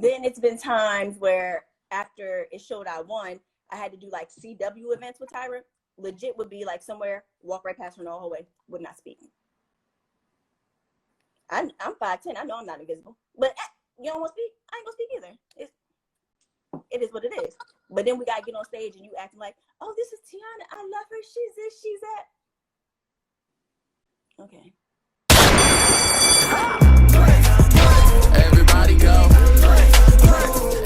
Then it's been times where after it showed I won, I had to do like CW events with Tyra. Legit would be like somewhere, walk right past her in the hallway, would not speak. I'm 5'10". I know I'm not invisible, but you don't want to speak. I ain't gonna speak either. It is what it is. But then we gotta get on stage and you acting like, oh, this is Teyona. I love her. She's this. She's that. Okay. Everybody go.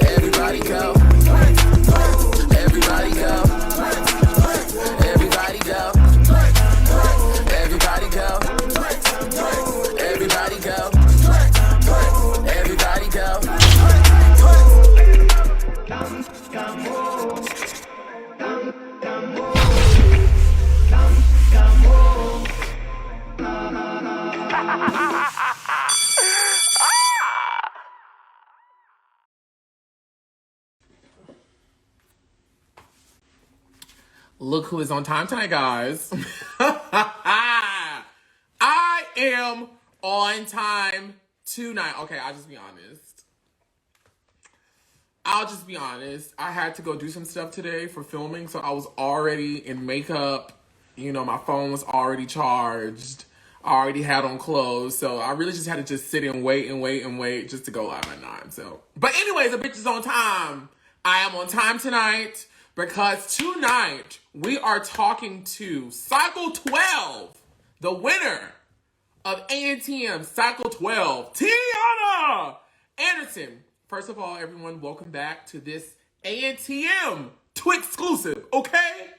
Everybody go. Everybody go. Everybody go. Everybody go. Everybody go. Everybody go. Look who is on time tonight, guys. I am on time tonight. Okay, I'll just be honest. I had to go do some stuff today for filming, so I was already in makeup. You know, my phone was already charged. I already had on clothes, so I really just had to just sit and wait just to go live at 9. So, but anyways, the bitch is on time. I am on time tonight because tonight we are talking to Cycle 12, the winner of ANTM Cycle 12, Teyona Anderson. First of all, everyone, welcome back to this ANTM Twixt exclusive, okay?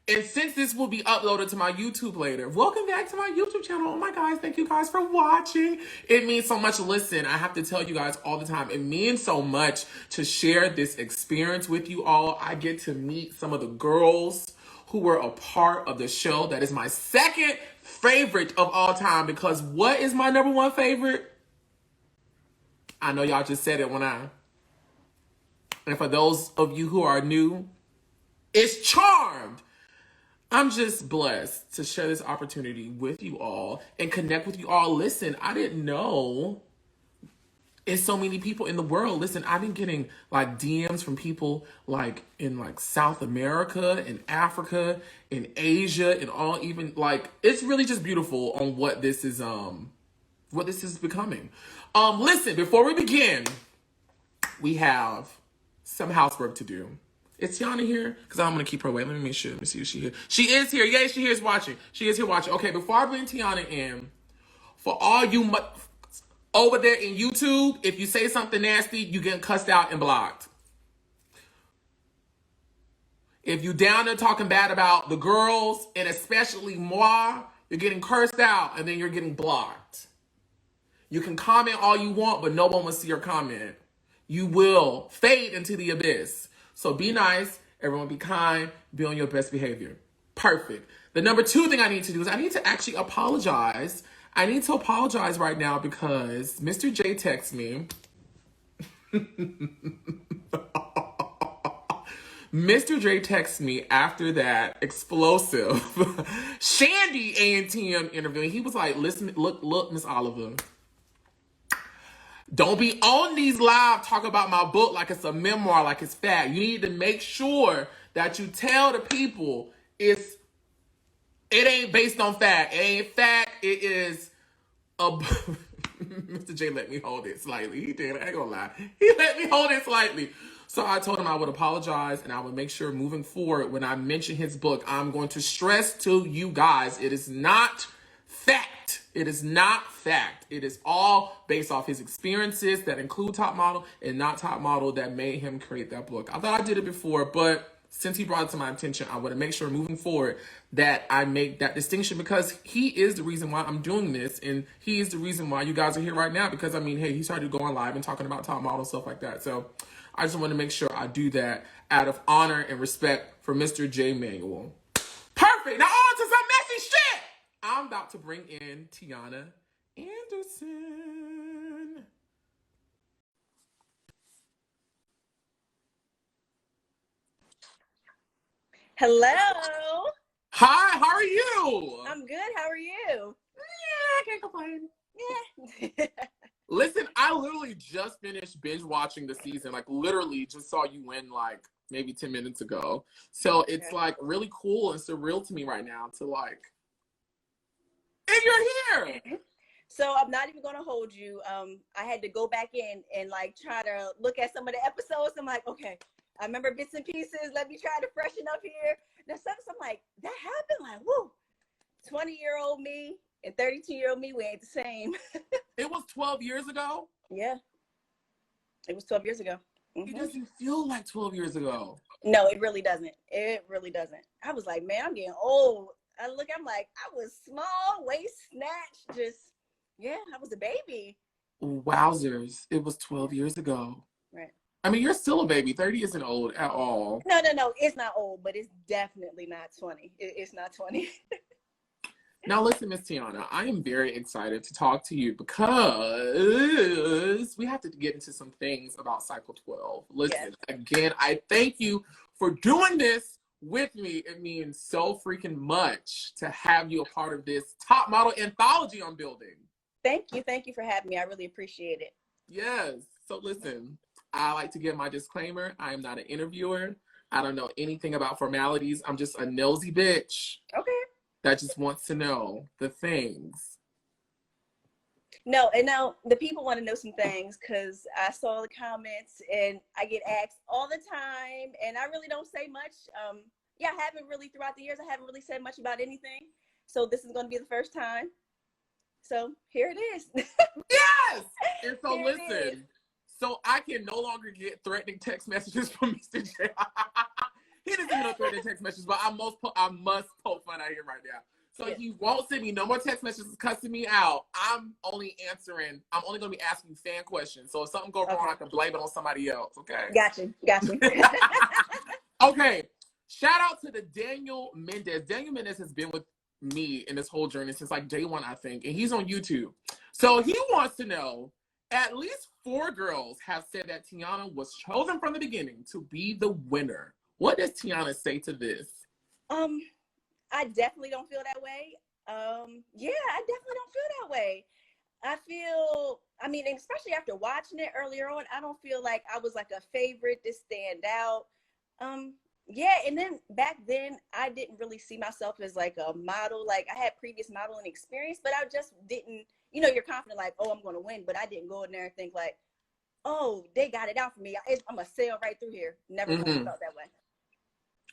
And since this will be uploaded to my YouTube later, welcome back to my YouTube channel. Oh my guys, thank you guys for watching. It means so much. Listen, I have to tell you guys all the time, it means so much to share this experience with you all. I get to meet some of the girls who were a part of the show. That is my second favorite of all time, because what is my number one favorite? I know y'all just said it and for those of you who are new, it's Charmed. I'm just blessed to share this opportunity with you all and connect with you all. Listen, I didn't know it's so many people in the world. Listen, I've been getting like DMs from people like in like South America and Africa and Asia and all, even like, it's really just beautiful on what this is becoming. Listen, before we begin, we have some housework to do. Is Teyona here? Because I'm going to keep her away. Let me make sure. Let me see if she here. She is here. Yay, she is watching. She is here watching. Okay, before I bring Teyona in, for all you over there in YouTube, if you say something nasty, you get cussed out and blocked. If you down there talking bad about the girls, and especially moi, you're getting cursed out and then you're getting blocked. You can comment all you want, but no one will see your comment. You will fade into the abyss. So be nice, everyone be kind, be on your best behavior. Perfect. The number 2 thing I need to do is I need to actually apologize. I need to apologize right now because Mr. J texts me. Mr. J texts me after that explosive Shandy ANTM interview. He was like, listen, look, Miss Oliver. Don't be on these live talk about my book like it's a memoir, like it's fact. You need to make sure that you tell the people it ain't based on fact. It ain't fact. It is a... Mr. J let me hold it slightly. He did. I ain't gonna lie. He let me hold it slightly. So I told him I would apologize and I would make sure moving forward when I mention his book, I'm going to stress to you guys, it is not fact. It is not fact. It is all based off his experiences that include Top Model and not Top Model that made him create that book. I thought I did it before, but since he brought it to my attention, I want to make sure moving forward that I make that distinction because he is the reason why I'm doing this and he is the reason why you guys are here right now because, I mean, hey, he started going live and talking about Top Model, stuff like that. So I just want to make sure I do that out of honor and respect for Mr. J. Manuel. Perfect. Now on to some messy shit. I'm about to bring in Teyona Anderson. Hello. Hi, how are you? I'm good. How are you? Yeah, I can't complain. Yeah. literally just finished binge watching the season. Like literally just saw you win like maybe 10 minutes ago. So it's like really cool and surreal to me right now to like, and you're here. So I'm not even going to hold you. I had to go back in and like try to look at some of the episodes. I'm like, okay, I remember bits and pieces. Let me try to freshen up here. There's something I'm like, that happened? Like, woo, 20-year-old me and 32-year-old me, we ain't the same. It was 12 years ago? Yeah. It was 12 years ago. It doesn't feel like 12 years ago. No, it really doesn't. It really doesn't. I was like, man, I'm getting old. I'm like, I was small, waist snatched, just, yeah, I was a baby. Wowzers. It was 12 years ago. Right. I mean, you're still a baby. 30 isn't old at all. No. It's not old, but it's definitely not 20. It's not 20. Now, listen, Miss Teyona, I am very excited to talk to you because we have to get into some things about Cycle 12. Listen, Again, I thank you for doing this with me. It means so freaking much to have you a part of this top model anthology I'm building. Thank you. Thank you for having me. I really appreciate it. Yes. So listen, I like to give my disclaimer. I am not an interviewer. I don't know anything about formalities. I'm just a nosy bitch. Okay. That just wants to know the things. No, and now the people want to know some things because I saw the comments and I get asked all the time and I really don't say much. I haven't really throughout the years, I haven't really said much about anything. So this is going to be the first time. So here it is. Yes! And so listen, so I can no longer get threatening text messages from Mr. J. He doesn't even know threatening text messages, but I must poke fun out here right now. So he won't send me no more text messages cussing me out. I'm only going to be asking you fan questions. So if something goes wrong, I can blame it on somebody else, okay? Gotcha. Okay. Shout out to the Daniel Mendez. Daniel Mendez has been with me in this whole journey since like day one, I think. And he's on YouTube. So he wants to know, at least 4 girls have said that Teyona was chosen from the beginning to be the winner. What does Teyona say to this? I definitely don't feel that way. I definitely don't feel that way. Especially after watching it earlier on, I don't feel like I was like a favorite to stand out. And then back then I didn't really see myself as like a model. Like I had previous modeling experience, but I just didn't, you're confident like, oh, I'm going to win, but I didn't go in there and think like, oh, they got it out for me. I'm going to sail right through here. Never really felt that way.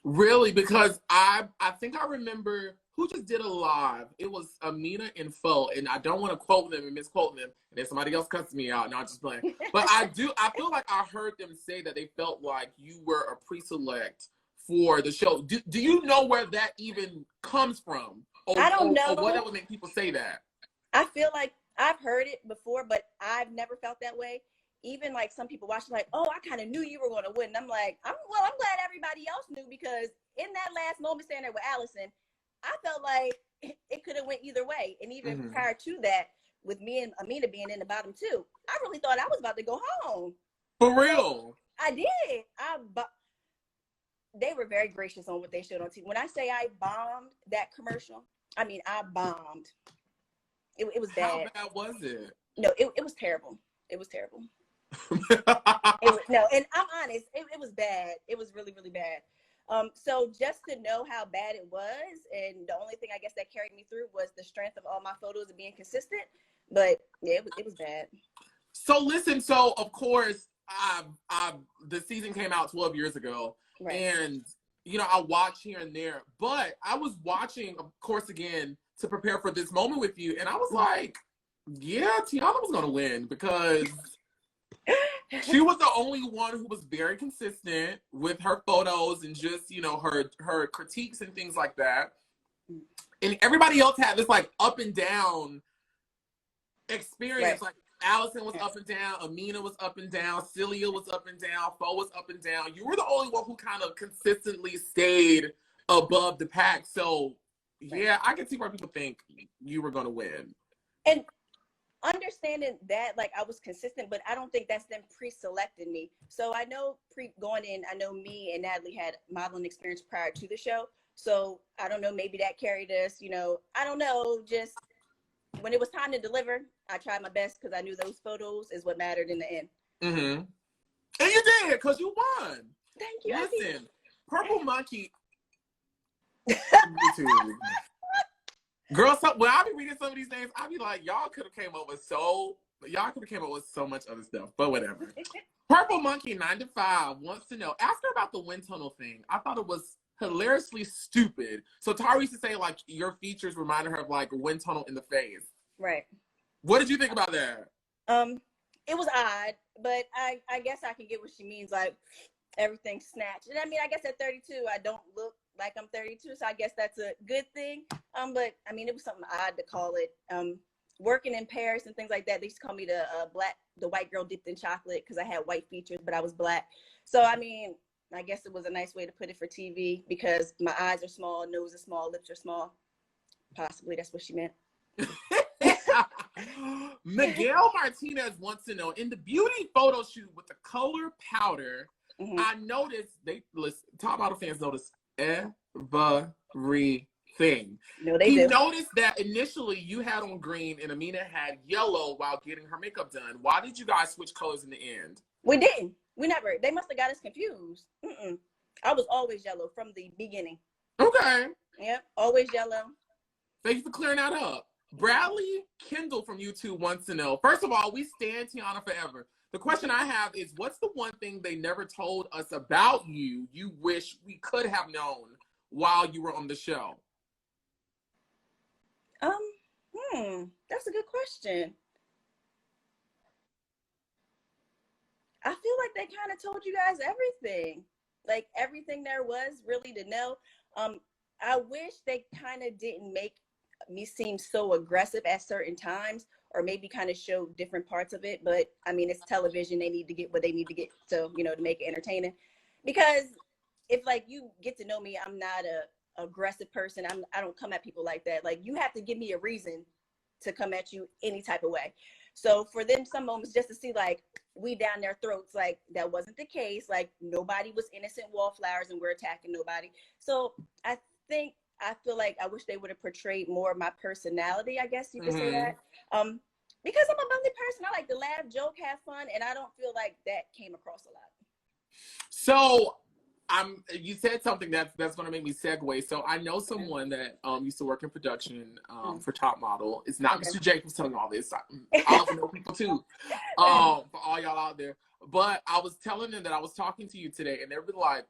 Really? Because I think I remember who just did a live. It was Aminat and Fo, and I don't want to quote them and misquote them, and then somebody else cuts me out, and I'll just blame. But I feel like I heard them say that they felt like you were a pre-select for the show. Do you know where that even comes from? I don't know. Or what would make people say that? I feel like I've heard it before, but I've never felt that way. Even like some people watching like, oh, I kind of knew you were going to win. And I'm like, I'm glad everybody else knew, because in that last moment standing there with Allison, I felt like it could have went either way. And even prior to that, with me and Aminat being in the bottom 2, I really thought I was about to go home. For real? I did. They were very gracious on what they showed on TV. When I say I bombed that commercial, I mean, I bombed. It was bad. How bad was it? No, it was terrible. It was terrible. And I'm honest, it was bad. It was really, really bad. So just to know how bad it was, and the only thing I guess that carried me through was the strength of all my photos and being consistent. But yeah, it was bad. So listen, so of course, the season came out 12 years ago, right. And I watch here and there, but I was watching, of course, again to prepare for this moment with you, and I was like, yeah, Teyona was gonna win because she was the only one who was very consistent with her photos and just, her critiques and things like that. And everybody else had this like up and down experience. Right. Like Allison was up and down, Aminat was up and down, Celia was up and down, Fo was up and down. You were the only one who kind of consistently stayed above the pack. So yeah, I can see why people think you were going to win. And understanding that, like, I was consistent, but I don't think that's them pre-selecting me. So I know going in, I know me and Natalie had modeling experience prior to the show. So I don't know, maybe that carried us, I don't know, just when it was time to deliver, I tried my best because I knew those photos is what mattered in the end. Mm-hmm. And you did, because you won. Thank you. Listen, Purple Monkey. Girl, so when I be reading some of these names, I be like, y'all could have came up with so much other stuff, but whatever. Purple Monkey 95 wants to know, ask her about the wind tunnel thing. I thought it was hilariously stupid. So Tyra used to say, like, your features reminded her of, like, a wind tunnel in the face. Right. What did you think about that? It was odd, but I guess I can get what she means, like, everything snatched. And I mean, I guess at 32, I don't look like I'm 32, so I guess that's a good thing. But I mean, it was something odd to call it. Working in Paris and things like that, they used to call me the white girl dipped in chocolate because I had white features, but I was black. So I mean, I guess it was a nice way to put it for TV because my eyes are small, nose is small, lips are small. Possibly that's what she meant. Miguel Martinez wants to know, in the beauty photo shoot with the color powder, I noticed top model fans notice everything. No, they do. Noticed that initially you had on green and Aminat had yellow while getting her makeup done. Why did you guys switch colors in the end? We didn't. We never. They must have got us confused. I was always yellow from the beginning. Okay. Yep, always yellow. Thank you for clearing that up. Bradley Kendall from YouTube wants to know, first of all, we stand Teyona forever. The question I have is, what's the one thing they never told us about you wish we could have known while you were on the show? That's a good question. I feel like they kind of told you guys everything. Like everything there was really to know. I wish they kind of didn't make me seem so aggressive at certain times, or maybe kind of show different parts of it. But I mean, it's television. They need to get what they need to get to, to make it entertaining. Because if like you get to know me, I'm not a aggressive person. I don't come at people like that. Like you have to give me a reason to come at you any type of way. So for them, some moments just to see like we down their throats, like that wasn't the case. Like nobody was innocent wallflowers and we're attacking nobody. So I feel like I wish they would have portrayed more of my personality, I guess you could say that. Because I'm a bubbly person. I like to laugh, joke, have fun, and I don't feel like that came across a lot. So you said something that's going to make me segue. So I know someone that used to work in production for Top Model. It's not Mr. Jacobs telling all this. I also know people too, for all y'all out there. But I was telling them that I was talking to you today, and they were like,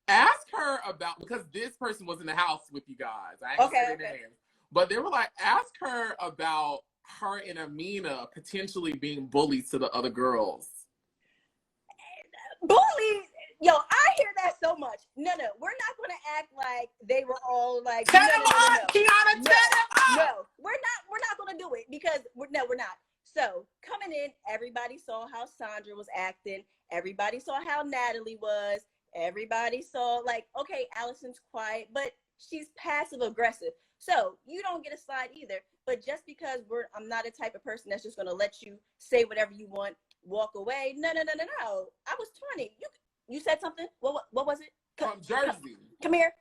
ask her about, because this person was in the house with you guys. I ain't say their names. But they were like, ask her about her and Aminat potentially being bullies to the other girls. Bullies? Yo, I hear that so much. No, we're not going to act like they were all like. Tell them up, Teyona, tell them up. No, we're not going to do it because we're not. So coming in, everybody saw how Sandra was acting. Everybody saw how Natalie was. Everybody saw like, okay, Allison's quiet, but she's passive aggressive. So you don't get a slide either. But just because I'm not a type of person that's just going to let you say whatever you want, walk away. No. I was 20. You said something. What was it? From Jersey. Come here.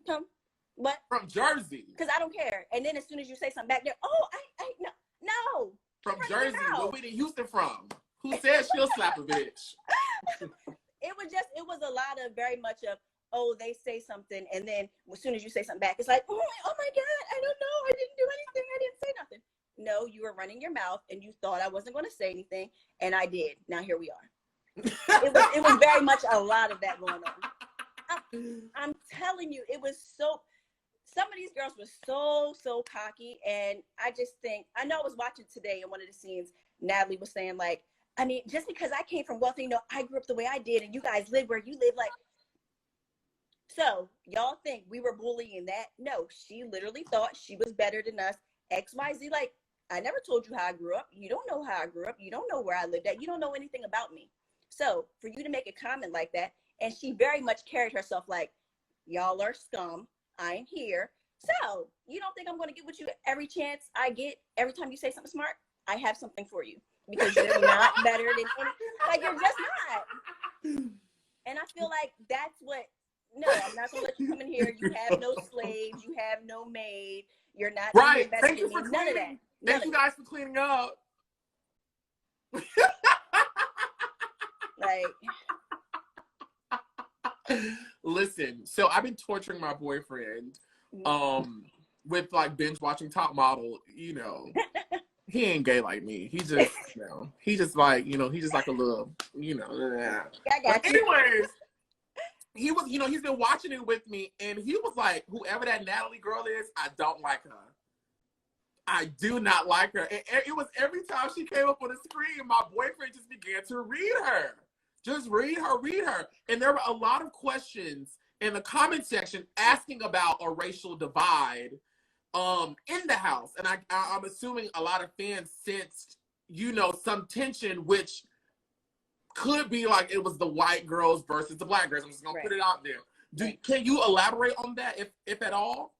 Come. What? From Jersey. Because I don't care. And then as soon as you say something back there, oh, no. From Jersey. Where Whitney Houston from? Who said she'll slap a bitch? It was a lot of very much of, oh, they say something, and then as soon as you say something back, it's like, oh my God, I don't know, I didn't do anything, I didn't say nothing. No, you were running your mouth, and you thought I wasn't going to say anything, and I did. Now here we are. It was very much a lot of that going on. I'm telling you, it was so. Some of these girls were so cocky, and I just think, I know I was watching today in one of the scenes, Natalie was saying like, I mean, just because I came from wealthy, I grew up the way I did, and you guys live where you live, like. So y'all think we were bullying that? No, she literally thought she was better than us. XYZ, like, I never told you how I grew up. You don't know how I grew up. You don't know where I lived at. You don't know anything about me. So for you to make a comment like that, and she very much carried herself like, y'all are scum. I ain't here. So you don't think I'm going to get with you every chance I get? Every time you say something smart, I have something for you. Because you're not better than any, like, you're just not. And I feel like that's what, no, I'm not going to let you come in here. You have no slaves. You have no maid. You're not in here Right. better Thank than you me. for None of that. cleaning. Thank you guys for cleaning up. Like, listen, so I've been torturing my boyfriend with like binge watching Top Model. You know, he ain't gay like me. He just, you know, he just like, you know, he just like a little, you know. I got But you. anyways, he was, you know, he's been watching it with me, and he was like, whoever that Natalie girl is, I don't like her. I do not like her. And it was every time she came up on the screen, my boyfriend just began to read her. Just read her. And there were a lot of questions in the comment section asking about a racial divide in the house. And I'm assuming a lot of fans sensed, you know, some tension, which could be like it was the white girls versus the black girls. I'm just gonna put it out there. Can you elaborate on that, if at all?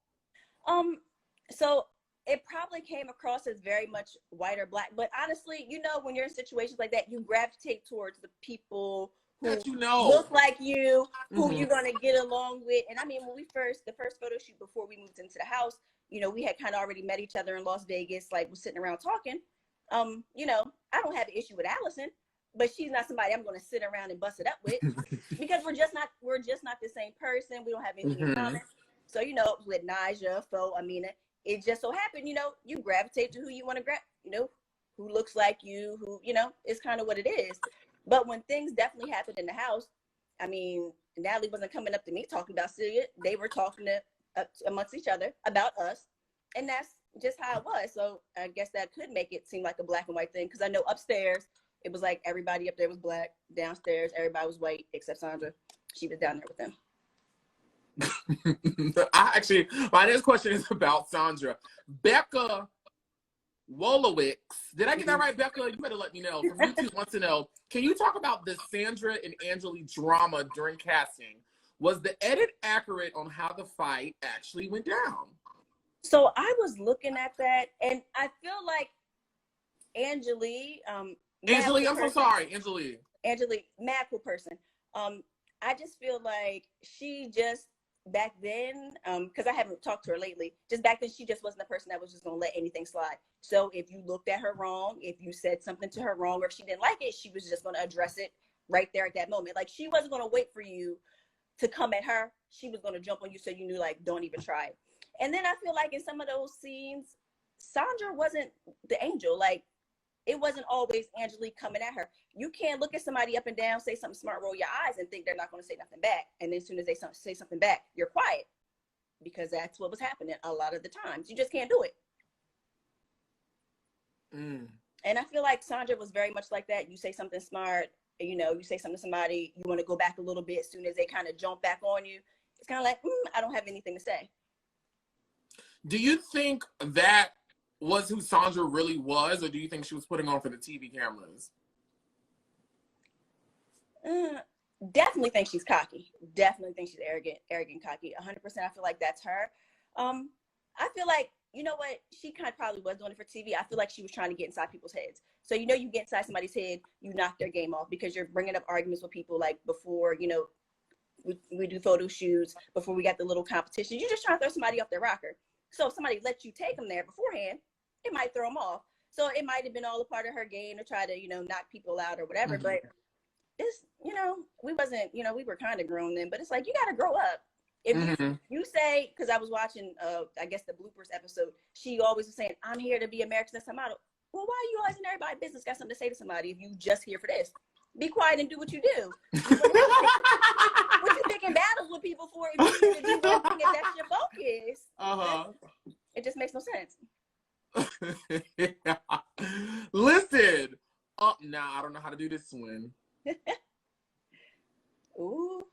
So it probably came across as very much white or black, but honestly, you know, when you're in situations like that, you gravitate towards the people who look like you, who you're gonna get along with. And I mean, when the first photo shoot before we moved into the house, you know, we had kind of already met each other in Las Vegas, like was sitting around talking. You know, I don't have an issue with Allison, but she's not somebody I'm gonna sit around and bust it up with because we're just not the same person. We don't have anything in common. So, you know, with Naja, Fo, Aminat, it just so happened, you know, you gravitate to who you want to you know, who looks like you, who, you know, is kind of what it is. But when things definitely happened in the house, I mean, Natalie wasn't coming up to me talking about Celia. They were talking amongst each other about us. And that's just how it was. So I guess that could make it seem like a black and white thing. Because I know upstairs, it was like everybody up there was black. Downstairs, everybody was white except Sandra. She was down there with them. My next question is about Sandra. Becca Wolowicz. Did I get that right, Becca? You better let me know. From YouTube wants to know, can you talk about the Sandra and Angelea drama during casting? Was the edit accurate on how the fight actually went down? So I was looking at that, and I feel like Angelea, I'm so sorry, Angelea, mad cool person. I just feel like she just back then, because I haven't talked to her lately, just back then she just wasn't the person that was just gonna let anything slide. So if you looked at her wrong, if you said something to her wrong, or if she didn't like it, she was just gonna address it right there at that moment. Like she wasn't gonna wait for you to come at her. She was gonna jump on you so you knew, like, don't even try it. And then I feel like in some of those scenes, Sandra wasn't the angel. Like, it wasn't always Angelea coming at her. You can't look at somebody up and down, say something smart, roll your eyes, and think they're not going to say nothing back. And then as soon as they say something back, you're quiet. Because that's what was happening a lot of the times. You just can't do it. And I feel like Sandra was very much like that. You say something smart, you know, you say something to somebody, you want to go back a little bit. As soon as they kind of jump back on you, it's kind of like, I don't have anything to say. Do you think that was who Sandra really was, or do you think she was putting on for the TV cameras? Definitely think she's cocky. Definitely think she's arrogant, cocky. 100%. I feel like that's her. I feel like, you know what? She kind of probably was doing it for TV. I feel like she was trying to get inside people's heads. So, you know, you get inside somebody's head, you knock their game off because you're bringing up arguments with people like before, you know, we do photo shoots, before we got the little competition. You're just trying to throw somebody off their rocker. So if somebody lets you take them there beforehand, it might throw them off. So it might have been all a part of her game to try to, you know, knock people out or whatever. But it's, you know, we wasn't, you know, we were kind of grown then, but it's like, you got to grow up. If you say, because I was watching, I guess the bloopers episode, she always was saying, I'm here to be America's Next Top Model. Well, why are you always in everybody's business? Got something to say to somebody if you just here for this? Be quiet and do what you do. What you picking battles with people for if you need to do one thing, if that's your focus? It just makes no sense. Listen. Oh, nah, I don't know how to do this one. Ooh.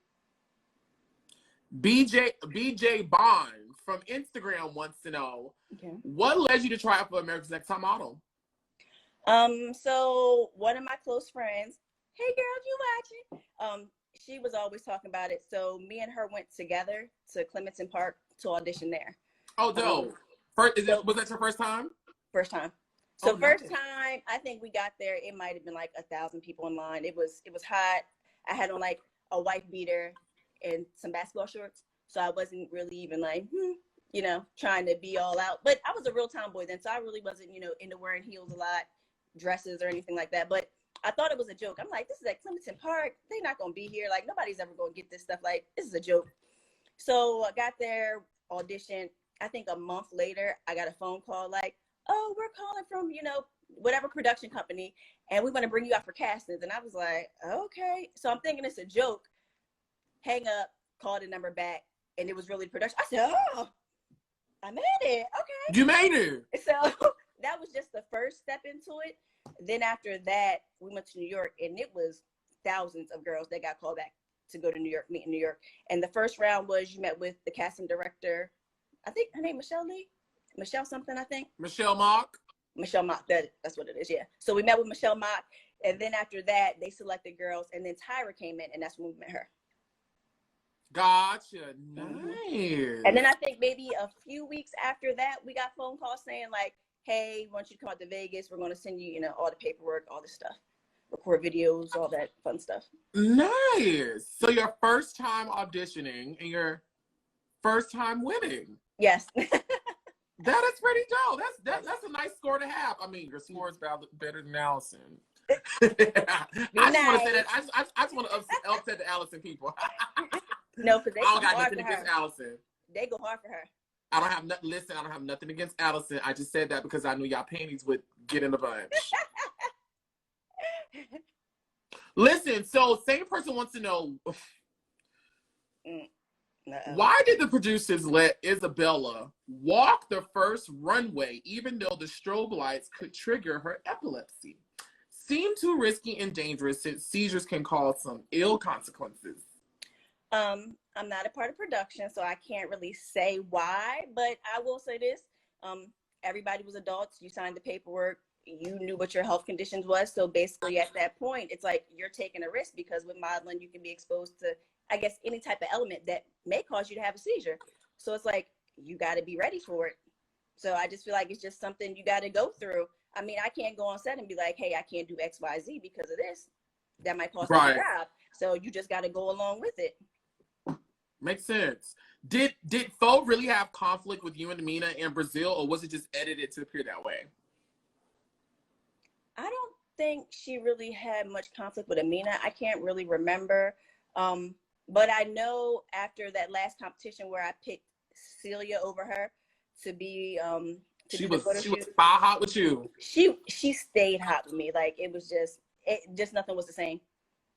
BJ Bond from Instagram wants to know, what led you to try out for America's Next Top Model? So one of my close friends, hey girl, you watching? She was always talking about it. So me and her went together to Clementon Park to audition there. Oh, dope. Was that your first time? First time. So first time, I think we got there, it might have been like 1,000 people in line. It was hot. I had on like a white beater and some basketball shorts. So I wasn't really even like, you you know, trying to be all out. But I was a real tomboy then, so I really wasn't, you know, into wearing heels a lot, dresses or anything like that. But I thought it was a joke. I'm like, this is at Clemson Park. They're not going to be here. Like, nobody's ever going to get this stuff. Like, this is a joke. So I got there, auditioned. I think a month later, I got a phone call like, oh, we're calling from, you know, whatever production company, and we want to bring you out for castings. And I was like, okay. So I'm thinking it's a joke. Hang up, call the number back, and it was really production. I said, oh, I made it. Okay. You made it. So that was just the first step into it. Then after that, we went to New York, and it was thousands of girls that got called back to go to New York, meet in New York. And the first round was you met with the casting director. I think her name Michelle something, I think. Michelle Mock. Michelle Mock, that's what it is, yeah. So we met with Michelle Mock, and then after that, they selected girls, and then Tyra came in, and that's when we met her. Gotcha. Nice. And then I think maybe a few weeks after that, we got phone calls saying like, hey, we want you to come out to Vegas. We're going to send you, you know, all the paperwork, all this stuff, record videos, all that fun stuff. Nice. So your first time auditioning and your first time winning. Yes. That is pretty dope. That's a nice score to have. I mean, your score is better than Allison. I just want to say that. I just want to upset the Allison people. No, because they I don't got nothing against Allison. They go hard for her. I don't have nothing against Allison. I just said that because I knew y'all panties would get in a bunch. Listen, so same person wants to know, why did the producers let Isabella walk the first runway even though the strobe lights could trigger her epilepsy? Seemed too risky and dangerous since seizures can cause some ill consequences. I'm not a part of production, so I can't really say why, but I will say this. Everybody was adults. You signed the paperwork. You knew what your health conditions was. So basically at that point, it's like you're taking a risk because with modeling, you can be exposed to, I guess, any type of element that may cause you to have a seizure. So it's like, you got to be ready for it. So I just feel like it's just something you got to go through. I mean, I can't go on set and be like, hey, I can't do X, Y, Z because of this. That might cost me a job. So you just got to go along with it. Makes sense. Did Fo really have conflict with you and Aminat in Brazil, or was it just edited to appear that way? I don't think she really had much conflict with Aminat. I can't really remember. But I know after that last competition where I picked Celia over her to be she was fire hot with you. She stayed hot with me. Like it just nothing was the same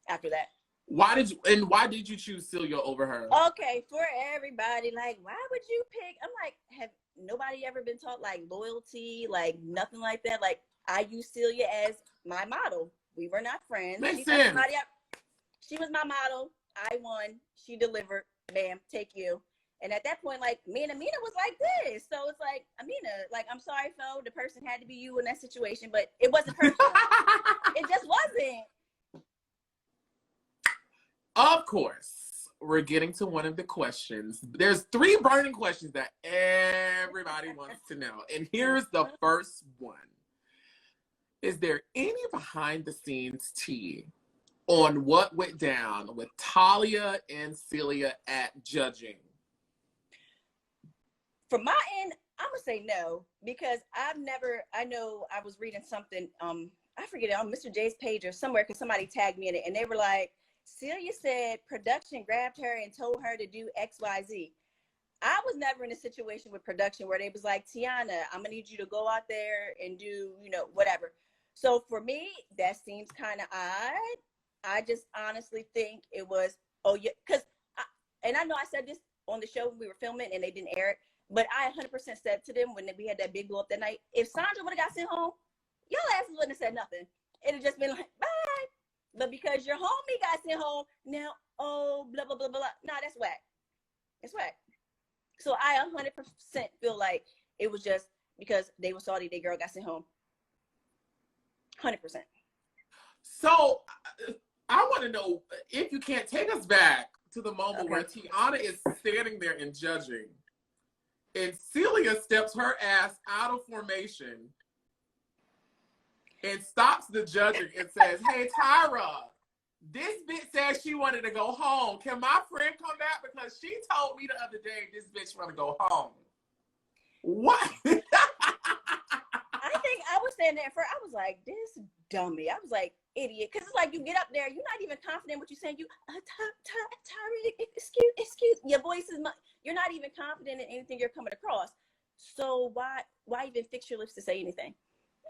after that. Why did you choose Celia over her? Okay, for everybody, like, why would you pick? I'm like, have nobody ever been taught like loyalty, like nothing like that? Like, I used Celia as my model. We were not friends. Makes sense. She was my model. I won. She delivered. Bam, take you. And at that point, like, me and Aminat was like this. So it's like, Aminat, like, I'm sorry, Fo, the person had to be you in that situation, but it wasn't personal. It just wasn't. Of course, we're getting to one of the questions. There's 3 burning questions that everybody wants to know. And here's the first one. Is there any behind the scenes tea on what went down with Tahlia and Celia at judging? From my end, I'm gonna say no, because I know I was reading something, I forget it, on Mr. J's page or somewhere, because somebody tagged me in it, and they were like, Celia said production grabbed her and told her to do X, Y, Z. I was never in a situation with production where they was like, Teyona, I'm gonna need you to go out there and do, whatever. So for me, that seems kind of odd. I just honestly think it was, and I know I said this on the show when we were filming and they didn't air it, but I 100% said to them when we had that big blow up that night, if Sandra would have got sent home, your asses wouldn't have said nothing. It'd have just been like, bye. But because your homie got sent home, now, blah, blah, blah, blah. Nah, that's whack. It's whack. So I 100% feel like it was just because they were salty, their girl got sent home. 100%. So I want to know if you can't take us back to the moment where Teyona is standing there and judging, and Celia steps her ass out of formation and stops the judging and says, hey, Tyra, this bitch said she wanted to go home. Can my friend come back? Because she told me the other day this bitch want to go home. What? I think I was standing there I was like, this dummy. I was like, idiot. Because it's like you get up there, you're not even confident in what you're saying. You, Tyra, excuse. Your voice is, you're not even confident in anything you're coming across. So why even fix your lips to say anything?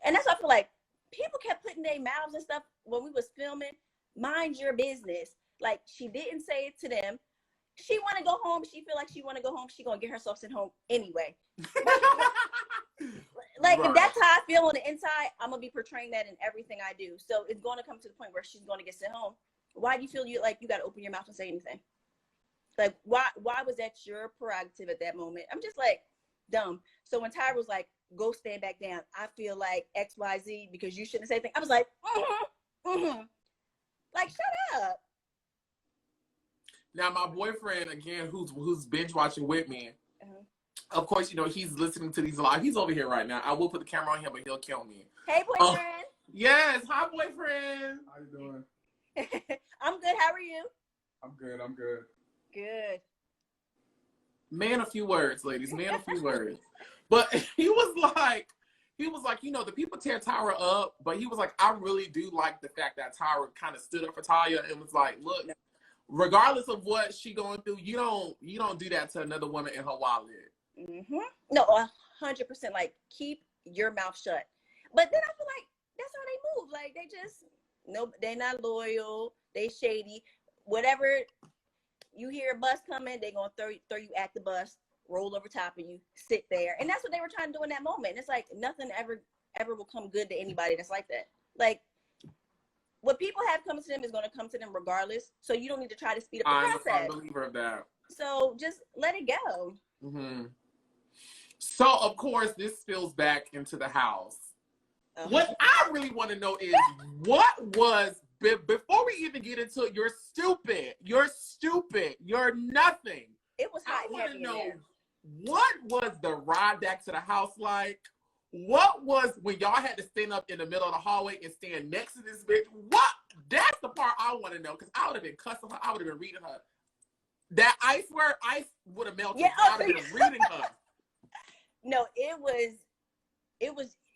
And that's what I feel like. People kept putting their mouths and stuff when we was filming. Mind your business. Like, she didn't say it to them. She want to go home. She feel like she want to go home. She gonna get herself sent home anyway. Like, Right. if that's how I feel on the inside, I'm gonna be portraying that in everything I do. So it's going to come to the point where she's going to get sent home. Why do you feel you got to open your mouth and say anything? Like, why was that your prerogative at that moment? I'm just like, dumb. So when Tyra was like, go stand back down, I feel like XYZ because you shouldn't say anything. I was like, like, shut up. Now my boyfriend, again, who's binge watching with me, of course, you know, he's listening to these live. He's over here right now. I will put the camera on him, but he'll kill me. Hey, boyfriend. Yes. Hi, boyfriend. How you doing? I'm good. How are you? I'm good. I'm good. Good. Man, a few words, ladies. Man, a few words. But he was like, you know, the people tear Tyra up, but he was like, I really do like the fact that Tyra kind of stood up for Talia and was like, look, regardless of what she going through, you don't do that to another woman in her wallet. Mm-hmm. No, 100%. Like, keep your mouth shut. But then I feel like that's how they move. Like, they just, no, they're not loyal. They shady. Whatever, you hear a bus coming, they're going to throw you at the bus, roll over top of you, sit there. And that's what they were trying to do in that moment. It's like, nothing ever will come good to anybody that's like that. Like, what people have coming to them is going to come to them regardless. So you don't need to try to speed up the process. I'm a believer of that. So just let it go. Mm-hmm. So, of course, this spills back into the house. What I really want to know is, what was, before we even get into it, you're stupid, you're nothing. It was hot I and want heavy to know, in there. what was the ride back to the house like? What was when y'all had to stand up in the middle of the hallway and stand next to this bitch? What? That's the part I want to know, because I would have been cussing her. I would have been reading her. That ice would have melted. Yeah, I would have been reading her. No, it was,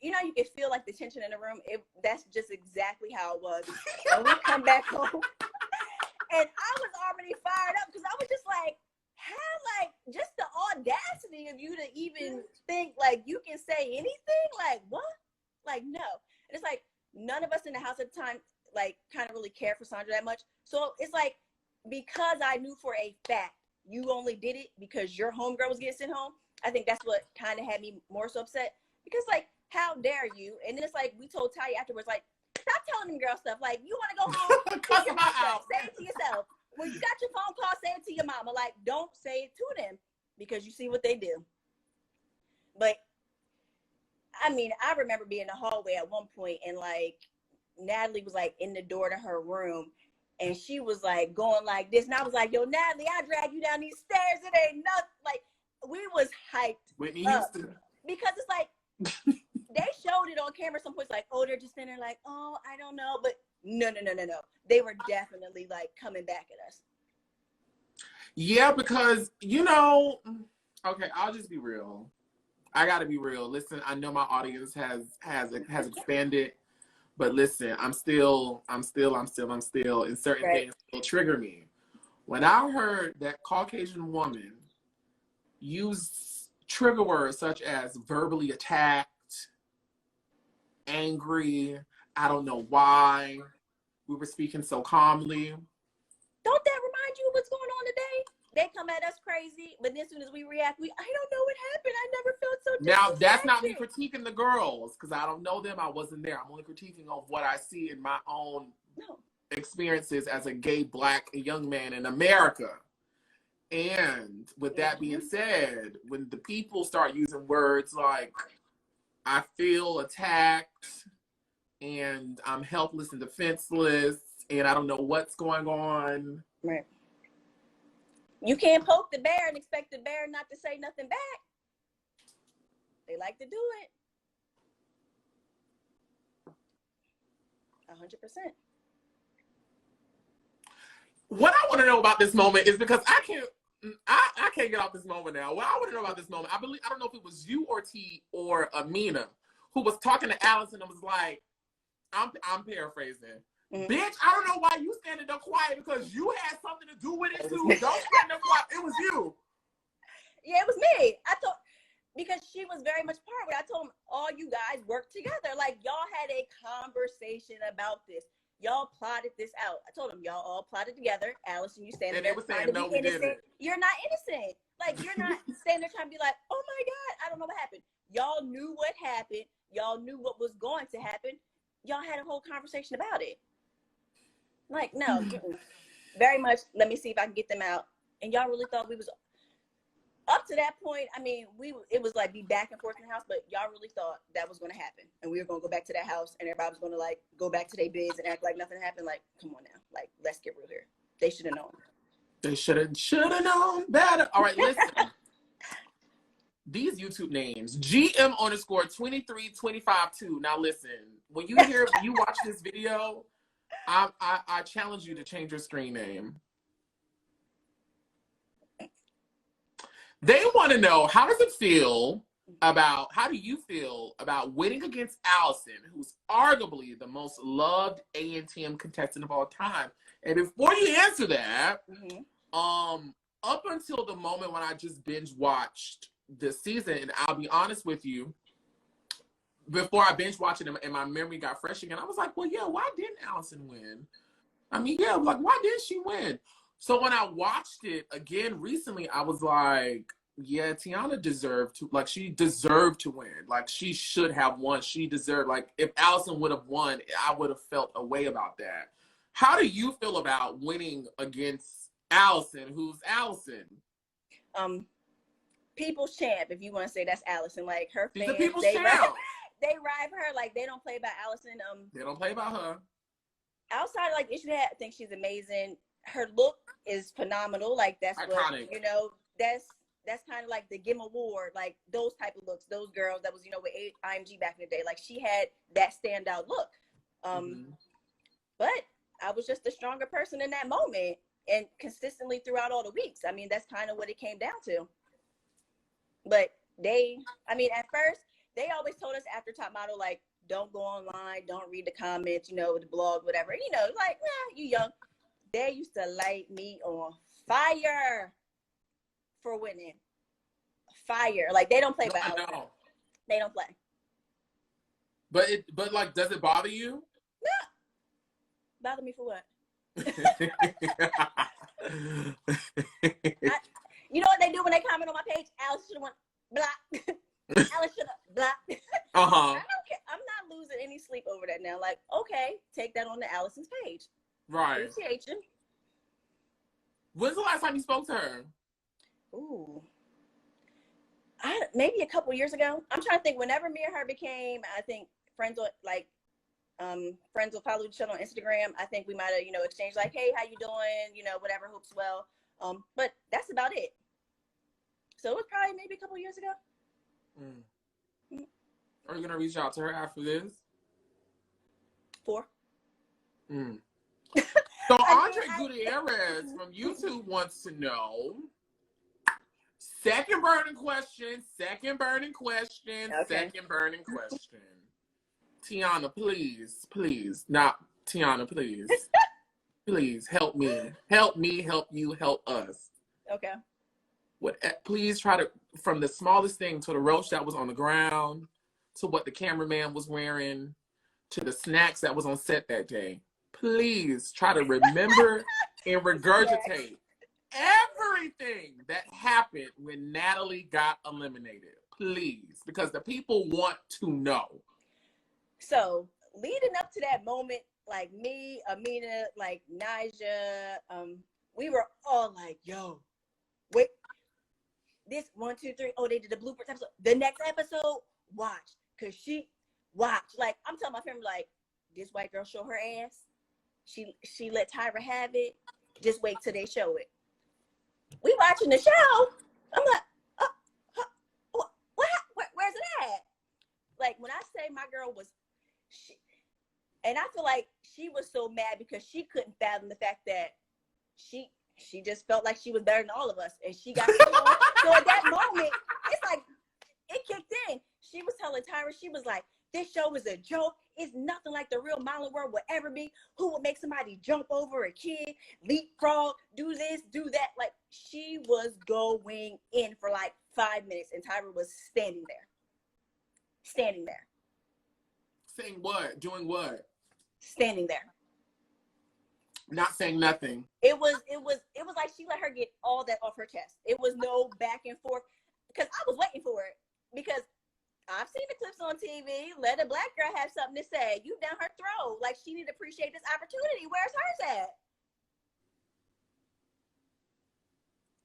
you know, you could feel like the tension in the room. That's just exactly how it was. When we come back home, and I was already fired up because I was just like, how, like, just the audacity of you to even think, like, you can say anything? Like, what? Like, no. And it's like, none of us in the house at the time, like, kind of really cared for Sandra that much. So it's like, because I knew for a fact you only did it because your homegirl was getting sent home, I think that's what kind of had me more so upset. Because, like, how dare you? And then it's like, we told Ty afterwards, like, stop telling them girl stuff. Like, you want to go home? Cuss her out. Say it to yourself. When you got your phone call, say it to your mama. Like, don't say it to them because you see what they do. But, I mean, I remember being in the hallway at one point and, like, Natalie was, like, in the door to her room. And she was, like, going like this. And I was like, yo, Natalie, I dragged you down these stairs. It ain't nothing. Like, we was hyped Whitney up. Houston. Because it's like, they showed it on camera some points, like, oh, they're just in there like, oh, I don't know. But no. They were definitely, like, coming back at us. Yeah, because, you know, okay, I'll just be real. I gotta be real. Listen, I know my audience has expanded, but listen, I'm still, and certain things will trigger me. When I heard that Caucasian woman use trigger words such as verbally attacked, angry, I don't know why, we were speaking so calmly. Don't that remind you of what's going on today? They come at us crazy, but then as soon as we react, I don't know what happened. I never felt so Now, that's not me disrespected. critiquing the girls, because I don't know them. I wasn't there. I'm only critiquing of what I see in my own experiences as a gay Black young man in America. And with that being said, when the people start using words like, I feel attacked, and I'm helpless and defenseless, and I don't know what's going on. Right. You can't poke the bear and expect the bear not to say nothing back. They like to do it. 100%. What I want to know about this moment is because I can't, I can't get off this moment now. Well, I want to know about this moment. I don't know if it was you or T or Amina who was talking to Allison and was like, I'm paraphrasing. Mm-hmm. Bitch, I don't know why you standing there quiet because you had something to do with it too. Don't stand there quiet. It was you. Yeah, it was me. I thought, because she was very much part of it. I told them, all you guys work together. Like, y'all had a conversation about this. Y'all plotted this out. I told them, y'all all plotted together. Allison, you standing there trying to be innocent. You're not innocent. Like, you're not standing there trying to be like, oh my God, I don't know what happened. Y'all knew what happened. Y'all knew what was going to happen. Y'all had a whole conversation about it. Like, no, very much, let me see if I can get them out. And y'all really thought we was, up to that point, I mean, it was like be back and forth in the house, but y'all really thought that was going to happen. And we were going to go back to that house and everybody was going to like go back to their beds and act like nothing happened. Like, come on now. Like, let's get real here. They should have known. They should have known better. All right, listen. These YouTube names, GM_23252. Now listen, when you watch this video, I challenge you to change your screen name. They want to know, how do you feel about winning against Allison, who's arguably the most loved ANTM contestant of all time? And before you answer that, up until the moment when I just binge watched this season, and I'll be honest with you, before I binge watched it and my memory got fresh again, I was like, well, yeah, why didn't Allison win? I mean, yeah, like, why didn't she win? So when I watched it again recently, I was like, yeah, Teyona deserved to, like, she deserved to win. Like, she should have won. She deserved, like, if Allison would have won, I would have felt a way about that. How do you feel about winning against Allison? Who's Allison? People's champ, if you want to say that's Allison. Like, her fans, she's the people's champ. They ride for her. Like, they don't play about Allison. They don't play about her. Outside of, like, issue that, I think she's amazing. Her look is phenomenal. Like, that's iconic. What, you know, that's kind of like the Gimme Award, like those type of looks, those girls that was, you know, with IMG back in the day. Like, she had that standout look. But I was just the stronger person in that moment and consistently throughout all the weeks. I mean, that's kind of what it came down to. But at first, they always told us after Top Model, like, don't go online, don't read the comments, you know, the blog, whatever. You know, like, you young. They used to light me on fire for winning. Fire. Like, they don't play by Allison. They don't play. But like, does it bother you? No. Bother me for what? You know what they do when they comment on my page? Alice should have won. Block. Alice should have blocked. I don't care. I'm not losing any sleep over that now. Like, okay, take that on to Allison's page. Right. Appreciate you. When's the last time you spoke to her? Ooh. Maybe a couple years ago. I'm trying to think. Whenever me and her became, I think, friends with, like, friends will follow each other on Instagram. I think we might have, you know, exchanged like, hey, how you doing? You know, whatever, hopes well. But that's about it. So it was probably maybe a couple years ago. Are you gonna reach out to her after this? 4. So Andre Gutierrez from YouTube wants to know. Second burning question. Okay. Second burning question. Teyona, please. Not Teyona, please. Please help me. Help you, help us. Okay. Please try to, from the smallest thing to the roach that was on the ground, to what the cameraman was wearing, to the snacks that was on set that day. Please try to remember and regurgitate everything that happened when Natalie got eliminated. Please, because the people want to know. So, leading up to that moment, like me, Aminat, like Naja, we were all like, yo, wait, this 1, 2, 3, oh, they did the bloopers episode. The next episode, watch, because she watch. Like, I'm telling my family, like, this white girl show her ass. She let Tyra have it. Just wait till they show it. We watching the show. I'm like, where's it at? Like, when I say my girl was, and I feel like she was so mad because she couldn't fathom the fact that she just felt like she was better than all of us, and she got on. So at that moment, it's like it kicked in. She was telling Tyra, she was like, this show is a joke. It's nothing like the real modeling world would ever be. Who would make somebody jump over a kid, leapfrog, do this, do that? Like, she was going in for like 5 minutes, and Tyra was standing there. Standing there. Saying what? Doing what? Standing there. Not saying nothing. It was like she let her get all that off her chest. It was no back and forth, because I was waiting for it, because I've seen the clips on TV. Let a black girl have something to say. You down her throat. Like, she need to appreciate this opportunity. Where's hers at?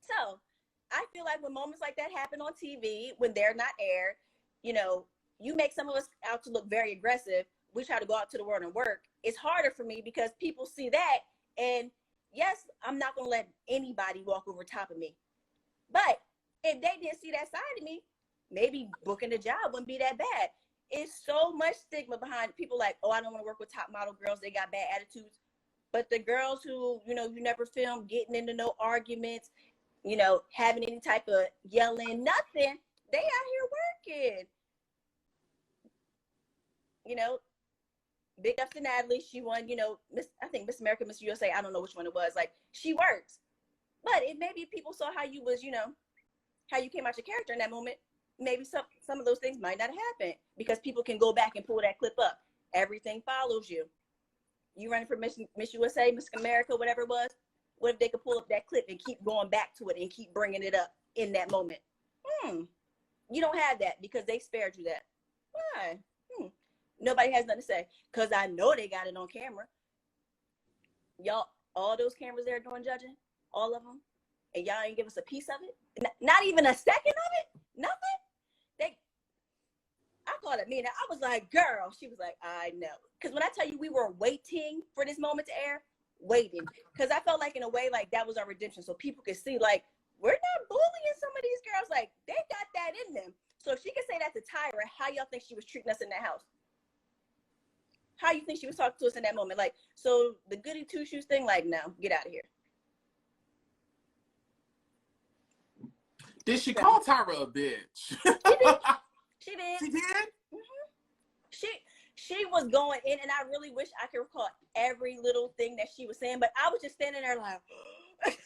So I feel like when moments like that happen on TV, when they're not aired, you know, you make some of us out to look very aggressive. We try to go out to the world and work. It's harder for me because people see that. And yes, I'm not going to let anybody walk over top of me. But if they didn't see that side of me, maybe booking a job wouldn't be that bad. It's so much stigma behind people like, oh, I don't want to work with top model girls. They got bad attitudes. But the girls who, you know, you never film getting into no arguments, you know, having any type of yelling, nothing, they out here working. You know, big ups to Natalie. She won, you know, I think Miss America, Miss USA. I don't know which one it was. Like, she works. But it maybe people saw how you was, you know, how you came out your character in that moment. Maybe some of those things might not happen because people can go back and pull that clip up. Everything follows you. You running for Miss USA, Miss America, whatever it was. What if they could pull up that clip and keep going back to it and keep bringing it up in that moment? You don't have that because they spared you that. Why? Nobody has nothing to say because I know they got it on camera. Y'all, all those cameras there doing judging, all of them, and y'all ain't give us a piece of it. Not even a second of it. Nothing. I called Aminat. I was like, girl. She was like, I know. Because when I tell you we were waiting for this moment to air, waiting. Because I felt like in a way, like that was our redemption. So people could see, like, we're not bullying some of these girls. Like, they got that in them. So if she could say that to Tyra, how y'all think she was treating us in that house? How you think she was talking to us in that moment? Like, so the goody two shoes thing, like, no, get out of here. Did she call Tyra a bitch? She did. She did? Mm-hmm. She was going in, and I really wish I could recall every little thing that she was saying, but I was just standing there like, because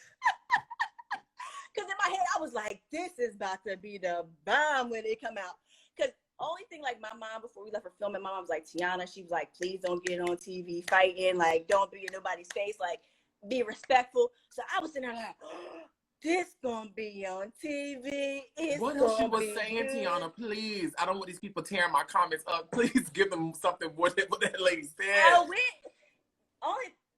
in my head, I was like, this is about to be the bomb when it come out. Because only thing, like, my mom, before we left for filming, my mom was like, Teyona, she was like, please don't get on TV fighting. Like, don't be in nobody's face. Like, be respectful. So I was sitting there like, this gonna be on TV. What else she was saying, Teyona? Please, I don't want these people tearing my comments up. Please give them something what that lady said.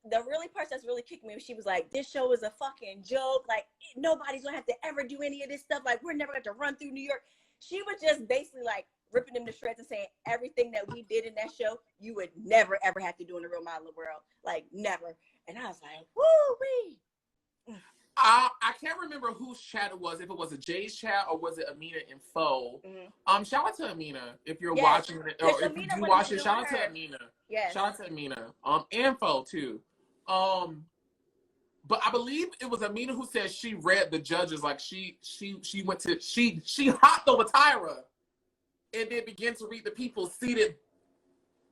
The really part that's really kicked me, she was like, this show is a fucking joke. Like, nobody's gonna have to ever do any of this stuff. Like, we're never going to run through New York. She was just basically like ripping them to shreds and saying everything that we did in that show, you would never ever have to do in the real modeling world. Like, never. And I was like, woo-wee. I can't remember whose chat it was, if it was a Jay's chat or was it Aminat and Fo. Shout out to Aminat if you're watching it, or if you do watch it. Shout out to Aminat. Yes. Shout out to Aminat. And Fo too. But I believe it was Aminat who said she read the judges, like she went to she hopped over Tyra and then began to read the people seated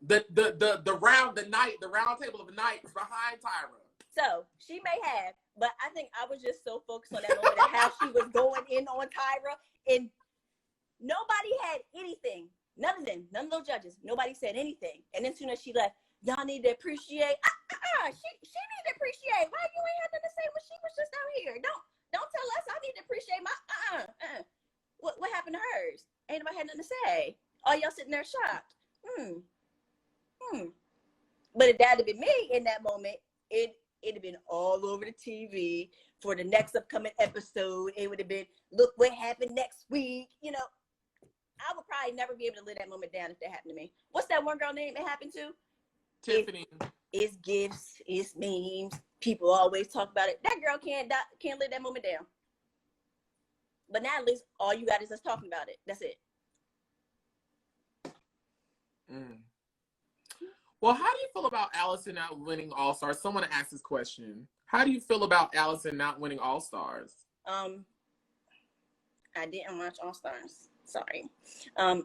the round table of the night behind Tyra. So she may have, but I think I was just so focused on that moment and how she was going in on Tyra, and nobody had anything. None of those judges. Nobody said anything. And then as soon as she left, y'all need to appreciate. She need to appreciate. Why you ain't had nothing to say when she was just out here? Don't tell us I need to appreciate my. What happened to hers? Ain't nobody had nothing to say. All y'all sitting there shocked. But if that had been me in that moment, it'd have been all over the TV for the next upcoming episode. It would have been, look what happened next week. You know, I would probably never be able to live that moment down if that happened to me. What's that one girl name it happened to? Tiffany. It's gifts, it's memes. People always talk about it. That girl can't live that moment down. But now at least all you got is us talking about it. That's it. Well, how do you feel about Allison not winning All Stars? Someone asked this question. How do you feel about Allison not winning All Stars? I didn't watch All Stars. Sorry.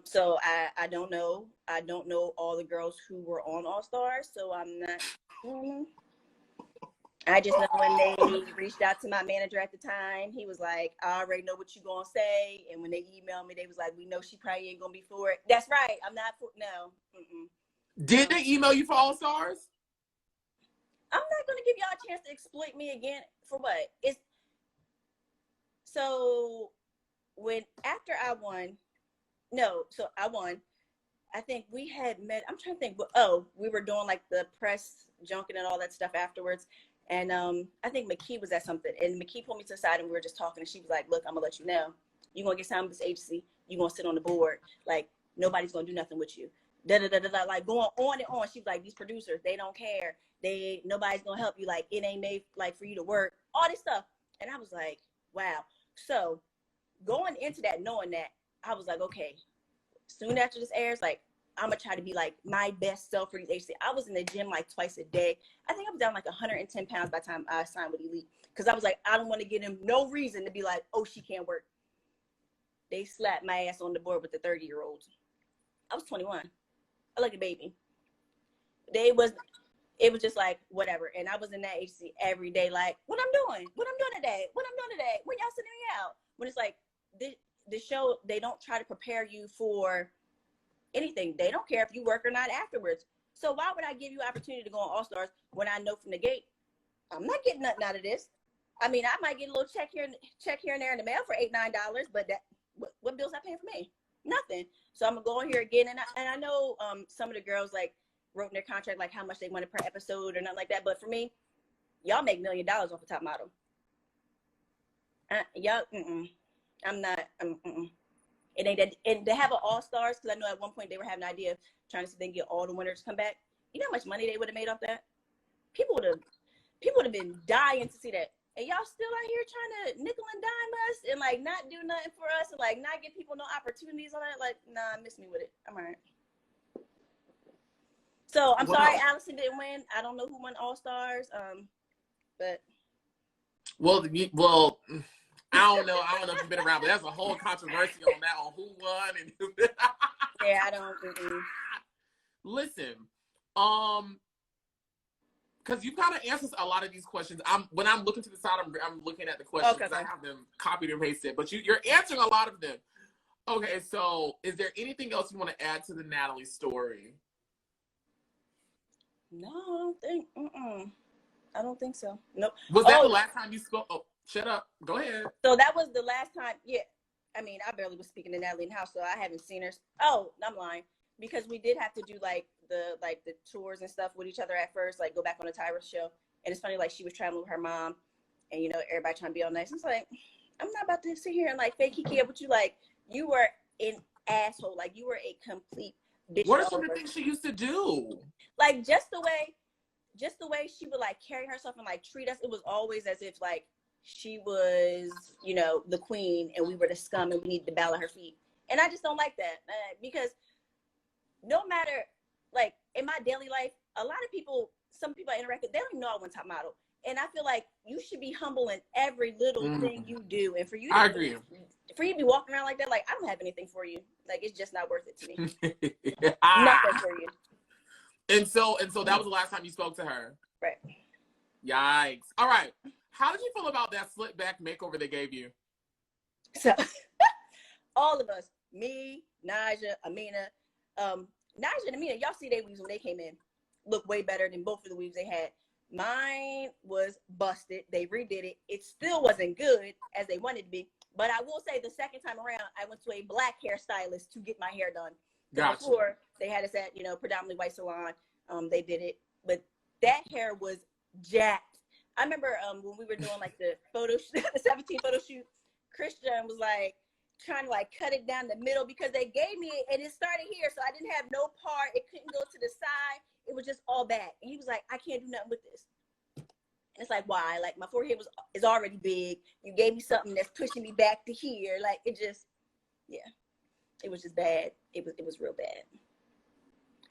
So I don't know. I don't know all the girls who were on All Stars, so I'm not. I just know when they reached out to my manager at the time, he was like, I already know what you're going to say. And when they emailed me, they was like, we know she probably ain't going to be for it. That's right. I'm not for, no. Did they email you for All Stars? I'm not going to give y'all a chance to exploit me again for what? It's so after I won, I won. I think we had met, I'm trying to think, we were doing like the press junket and all that stuff afterwards. And I think McKey was at something. And McKey pulled me to the side and we were just talking. And she was like, look, I'm going to let you know. You're going to get signed with this agency. You're going to sit on the board. Like, nobody's going to do nothing with you. Da-da-da-da-da. Like, going on and on. She was like, these producers, they don't care. Nobody's going to help you. Like, it ain't made, like, for you to work. All this stuff. And I was like, wow. So, going into that, knowing that, I was like, okay, soon after this airs, like, I'm going to try to be like my best self for these agency. I was in the gym like twice a day. I think I was down like 110 pounds by the time I signed with Elite. Because I was like, I don't want to give them no reason to be like, oh, she can't work. They slapped my ass on the board with the 30-year-olds. I was 21. I like a baby. It was just like, whatever. And I was in that agency every day, like, what I'm doing today, when y'all sending me out. When it's like, the show, they don't try to prepare you for anything. They don't care if you work or not afterwards. So why would I give you opportunity to go on All Stars when I know from the gate I'm not getting nothing out of this? I mean, I might get a little check here and there in the mail for $8-9, but that what bills I paying for me? Nothing. So I'm gonna go in here again, and I know some of the girls like wrote in their contract like how much they wanted per episode or nothing like that. But for me, y'all make $1 million off a top model. I'm not. It ain't that, and to have an All Stars, because I know at one point they were having an idea of trying to see if they can get all the winners to come back. You know how much money they would have made off that? People would have been dying to see that. And y'all still out here trying to nickel and dime us and like not do nothing for us and like not give people no opportunities on it. Like, nah, miss me with it. I'm all right. So I'm sorry Allison didn't win. I don't know who won All Stars. But well, I don't know if you've been around, but there's a whole controversy on that, on who won and who. Yeah, I don't think. Listen, because you kind of answered a lot of these questions. When I'm looking to the side, I'm looking at the questions because I have them copied and pasted. But you're answering a lot of them. Okay, so is there anything else you want to add to the Natalie story? No, I don't think. I don't think so. Nope. Was that the last time you spoke? Oh, shut up. Go ahead. So that was the last time. Yeah. I mean, I barely was speaking to Natalie in the house, so I haven't seen her. Oh, I'm lying. Because we did have to do like the tours and stuff with each other at first, like go back on the Tyra show. And it's funny, like she was traveling with her mom and, you know, everybody trying to be all nice. It's like, I'm not about to sit here and like fake kiki up with you. Like, you were an asshole. Like, you were a complete bitch. What are some of the things she used to do? Like, just the way she would like carry herself and like treat us. It was always as if like she was, you know, the queen and we were the scum and we needed to bow at her feet. And I just don't like that because no matter, like, in my daily life, a lot of people, some people I interact with, they don't even know I went top model. And I feel like you should be humble in every little thing you do. And for you to, I agree. For you to be walking around like that, like, I don't have anything for you. Like, it's just not worth it to me. Nothing for you. And so that was the last time you spoke to her. Right. Yikes. All right. How did you feel about that slip back makeover they gave you? So, all of us, me, Naja, Aminat, Naja and Aminat, y'all see their weaves when they came in. Look way better than both of the weaves they had. Mine was busted. They redid it. It still wasn't good as they wanted to be. But I will say the second time around, I went to a black hairstylist to get my hair done. Gotcha. Before, they had us at, you know, predominantly white salon. They did it. But that hair was jacked. I remember when we were doing like the the 17 photo shoot, Christian was like, trying to like cut it down the middle because they gave me it and it started here, so I didn't have no part. It couldn't go to the side. It was just all back. And he was like, I can't do nothing with this. And it's like, why? Like, my forehead is already big. You gave me something that's pushing me back to here. Like, it just, yeah, it was just bad. It was real bad.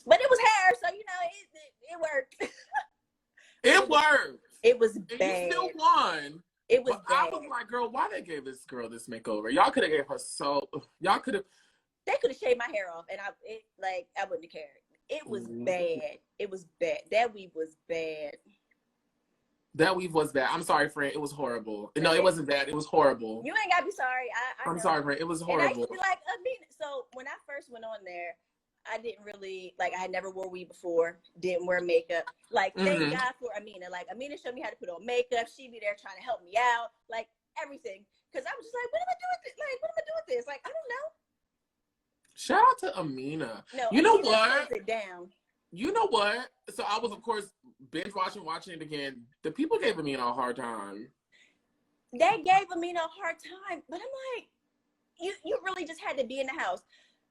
But it was hair, so you know it worked. It worked. It was and bad. You still won. It was but bad. I was like, girl, why they gave this girl this makeover? Y'all could have gave her y'all could have. They could have shaved my hair off, and I wouldn't have cared. It was bad. It was bad. That weave was bad. That weave was bad. I'm sorry, friend. It was horrible. No, it wasn't bad. It was horrible. You ain't gotta be sorry. I'm sorry, friend. It was horrible. And I used to be like, so when I first went on there, I didn't really, like, I had never wore weave before, didn't wear makeup. Like, thank God for Aminat. Like, Aminat showed me how to put on makeup. She'd be there trying to help me out, like, everything. Because I was just like, what am I doing with this? Like, what am I doing with this? Like, I don't know. Shout out to Aminat. No, you know what? It down. You know what? So I was, of course, binge watching it again. The people gave Aminat a hard time. They gave Aminat a hard time, but I'm like, you really just had to be in the house.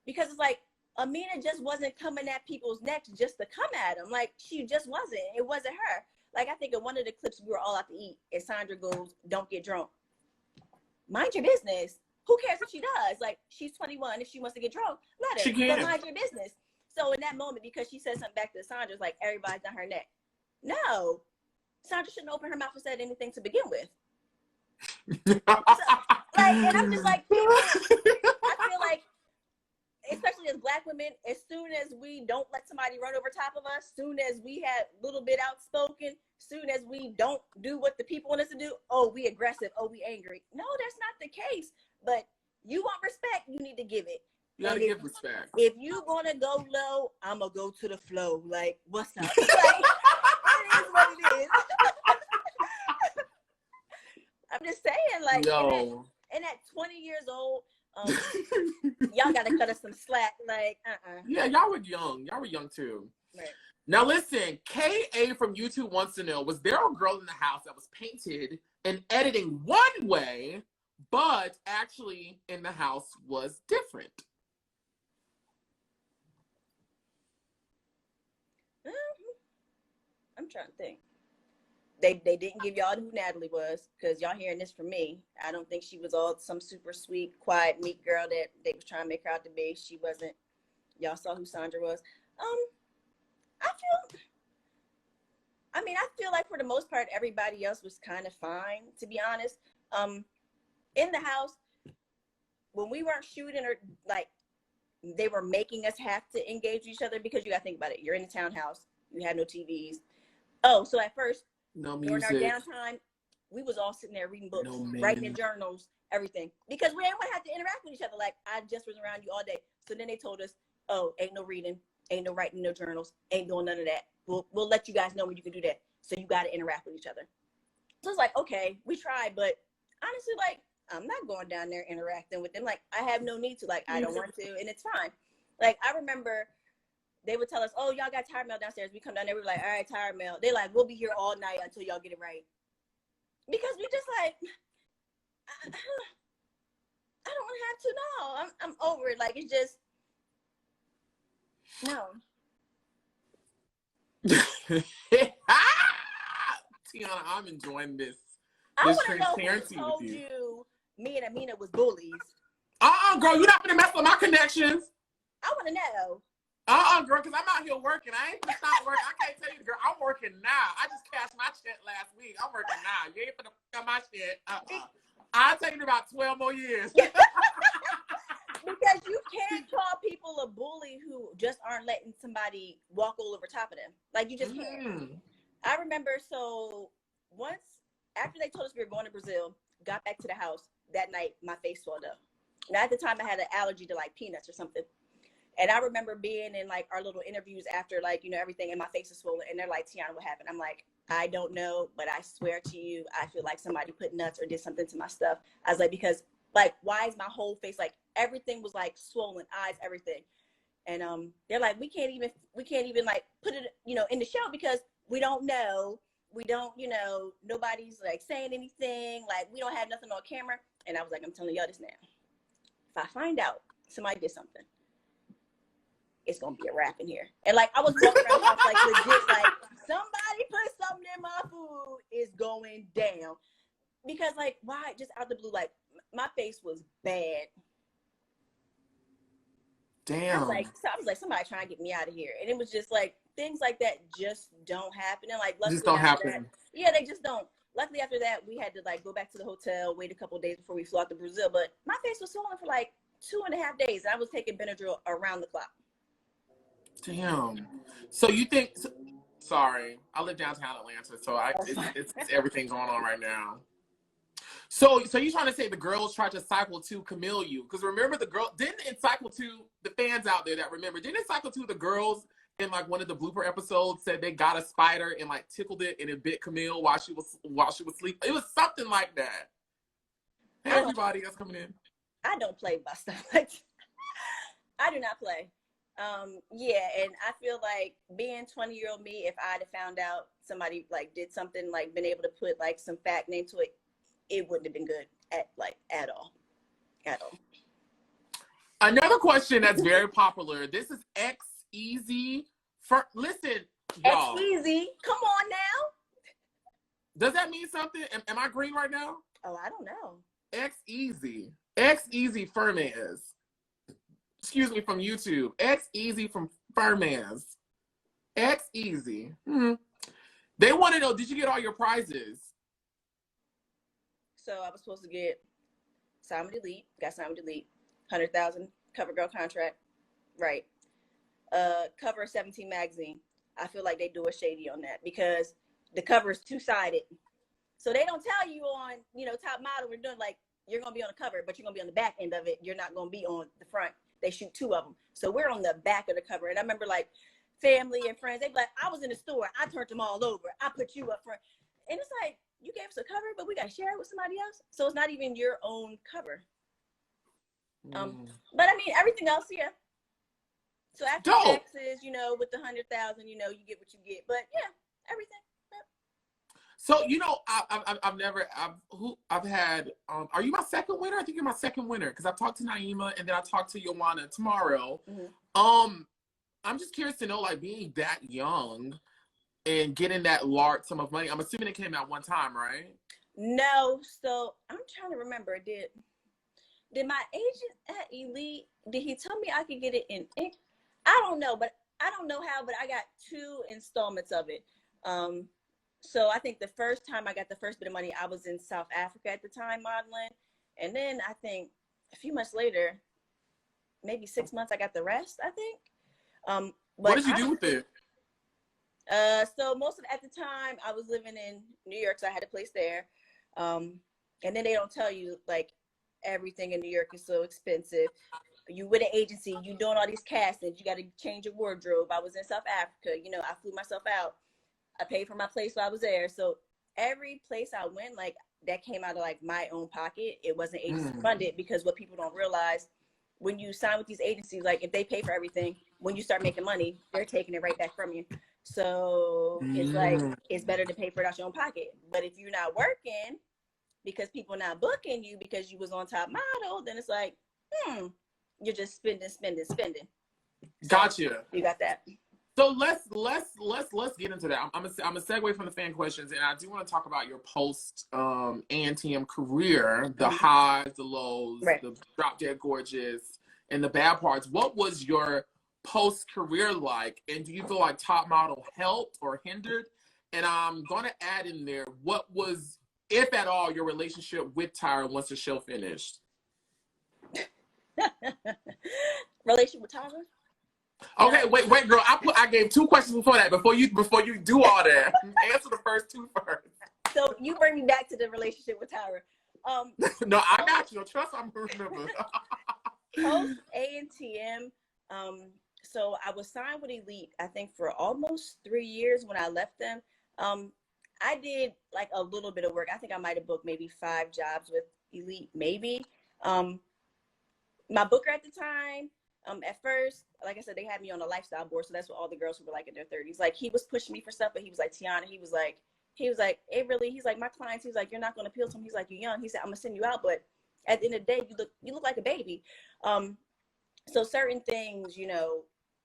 Because it's like, Aminat just wasn't coming at people's necks just to come at them. Like, she just wasn't. It wasn't her. Like, I think in one of the clips, we were all out to eat, and Sandra goes, don't get drunk. Mind your business. Who cares if she does? Like, she's 21. If she wants to get drunk, let her. She can. But mind your business. So in that moment, because she said something back to Sandra, it's like, everybody's on her neck. No. Sandra shouldn't open her mouth and said anything to begin with. And I'm just like, people, I feel like, especially as Black women, as soon as we don't let somebody run over top of us, soon as we have a little bit outspoken, soon as we don't do what the people want us to do, oh, we aggressive, oh, we angry. No, that's not the case. But you want respect, you need to give it. You gotta give respect. If you gonna go low, I'm gonna go to the flow. Like, what's up? Like, it is what it is. I'm just saying, like, and at 20 years old, y'all gotta cut us some slack. Like, Yeah, y'all were young. Y'all were young too. Right. Now listen, KA from YouTube wants to know, was there a girl in the house that was painted and editing one way, but actually in the house was different? I'm trying to think. They didn't give y'all who Natalie was, because y'all hearing this from me. I don't think she was all some super sweet, quiet, meek girl that they was trying to make her out to be. She wasn't. Y'all saw who Sandra was. I feel like for the most part, everybody else was kind of fine, to be honest. In the house, when we weren't shooting, or like they were making us have to engage each other, because you gotta think about it. You're in a townhouse. You had no TVs. Oh, so at first, no music. During our downtime, we was all sitting there reading books, writing in journals, everything. Because we didn't want to have to interact with each other. Like, I just was around you all day. So then they told us, oh, ain't no reading, ain't no writing, no journals, ain't doing none of that. We'll let you guys know when you can do that. So you got to interact with each other. So it's like, okay, we tried. But honestly, like, I'm not going down there interacting with them. Like, I have no need to. Like, I don't want to, and it's fine. Like, I remember they would tell us, oh, y'all got tire mail downstairs. We come down there, we were like, all right, tire mail. They're like, we'll be here all night until y'all get it right. Because we just like, I don't have to know. I'm over it. Like, it's just, no. Teyona, I'm enjoying this. I want to transparency know who told with you. Me and Aminat was bullies. Girl, you're not gonna mess with my connections. I want to know. Girl, because I'm out here working. I ain't gonna stop working. I can't tell you, girl, I'm working now. I just cashed my check last week. I'm working now. You ain't gonna cut my shit. I'll take it about 12 more years. Because you can't call people a bully who just aren't letting somebody walk all over top of them. Like, you just can't. I remember, so once, after they told us we were going to Brazil, got back to the house, that night, my face swelled up. Now, at the time, I had an allergy to, like, peanuts or something. And I remember being in, like, our little interviews after, like, you know, everything, and my face is swollen. And they're like, Teyona, what happened? I'm like, I don't know, but I swear to you, I feel like somebody put nuts or did something to my stuff. I was like, because, like, why is my whole face, like, everything was, like, swollen, eyes, everything. And they're like, we can't even, like, put it, you know, in the show because we don't know. We don't, you know, nobody's, like, saying anything. Like, we don't have nothing on camera. And I was like, I'm telling y'all this now. If I find out somebody did something, it's gonna be a wrap in here. And like, I was walking around the house like legit, like, somebody put something in my food, is going down. Because like, why? Just out the blue, like, my face was bad. Damn. I was like, somebody trying to get me out of here. And it was just like, things like that just don't happen. And like, luckily Just don't after happen. that, yeah, they just don't. Luckily after that, we had to like go back to the hotel, wait a couple of days before we flew out to Brazil. But my face was swollen for like 2.5 days. And I was taking Benadryl around the clock. Damn. So you think, sorry, I live downtown Atlanta, so it's everything going on right now. So you're trying to say the girls tried to cycle to Camille you? Because remember, the girl didn't it cycle to the fans out there that remember? Didn't it cycle to the girls in like one of the blooper episodes said they got a spider and like tickled it and it bit Camille while she was asleep? It was something like that. Hey, everybody else coming in. I don't play by stuff like that. I do not play. Yeah, and I feel like being 20-year-old me, if I'd have found out somebody like did something, like been able to put like some fact name to it, it wouldn't have been good at all. Another question that's very popular. This is X Easy. Listen, y'all. X Easy, come on now. Does that mean something? Am I green right now? Oh, I don't know. X Easy Firmaz. Excuse me, from YouTube. X Easy from Firmaz. X Easy. They want to know, did you get all your prizes? So I was supposed to get signed with Elite. Got signed with Elite. 100,000 cover girl contract. Right. Cover of 17 magazine. I feel like they do a shady on that because the cover is two-sided. So they don't tell you on, Top Model, we're doing like, you're going to be on the cover, but you're going to be on the back end of it. You're not going to be on the front. They shoot two of them. So we're on the back of the cover. And I remember like family and friends, they'd be like, I was in the store. I turned them all over. I put you up front. And it's like, you gave us a cover, but we got to share it with somebody else. So it's not even your own cover. But I mean, everything else, yeah. So after taxes, with the 100,000, you get what you get. But yeah, everything. Yep. So I've had. Are you my second winner? I think you're my second winner because I talked to Naima and then I talked to Joanna tomorrow. I'm just curious to know, like, being that young and getting that large sum of money. I'm assuming it came out one time, right? No. So I'm trying to remember. Did my agent at Elite, did he tell me I could get it in ink? I don't know, but I don't know how, but I got 2 installments of it. So I think the first time I got the first bit of money, I was in South Africa at the time modeling. And then I think a few months later, maybe 6 months, I got the rest, I think. But what did you do with it? So most of at the time I was living in New York, so I had a place there. And then they don't tell you like everything in New York is so expensive. You with an agency, you doing all these castings, you got to change your wardrobe. I was in South Africa, I flew myself out. I paid for my place while I was there. So every place I went, like that came out of like my own pocket. It wasn't agency funded because what people don't realize when you sign with these agencies, like if they pay for everything, when you start making money, they're taking it right back from you. So it's like, it's better to pay for it out your own pocket. But if you're not working because people not booking you because you was on Top Model, then it's like, you're just spending. Gotcha. You got that. So let's get into that. I'm a segue from the fan questions, and I do want to talk about your post ANTM career, the highs, the lows, the drop dead gorgeous, and the bad parts. What was your post career like, and do you feel like Top Model helped or hindered? And I'm gonna add in there, what was, if at all, your relationship with Tyra once the show finished? Relationship with Tyra? Okay, wait, girl. I gave 2 questions before that. Before you do all that, answer the first 2 first. So you bring me back to the relationship with Tyra. No, I got you. Trust I'm gonna remember. Post ANTM. So I was signed with Elite, I think, for almost 3 years when I left them. I did like a little bit of work. I think I might have booked maybe 5 jobs with Elite, maybe. My booker at the time, at first, like I said, they had me on a lifestyle board. So that's what all the girls who were like in their 30s. Like he was pushing me for stuff, but he was like, Teyona, he was like, he's like, my clients, he's like, you're not going to appeal to him. He's like, you're young. He said, I'm gonna send you out. But at the end of the day, you look like a baby. So certain things,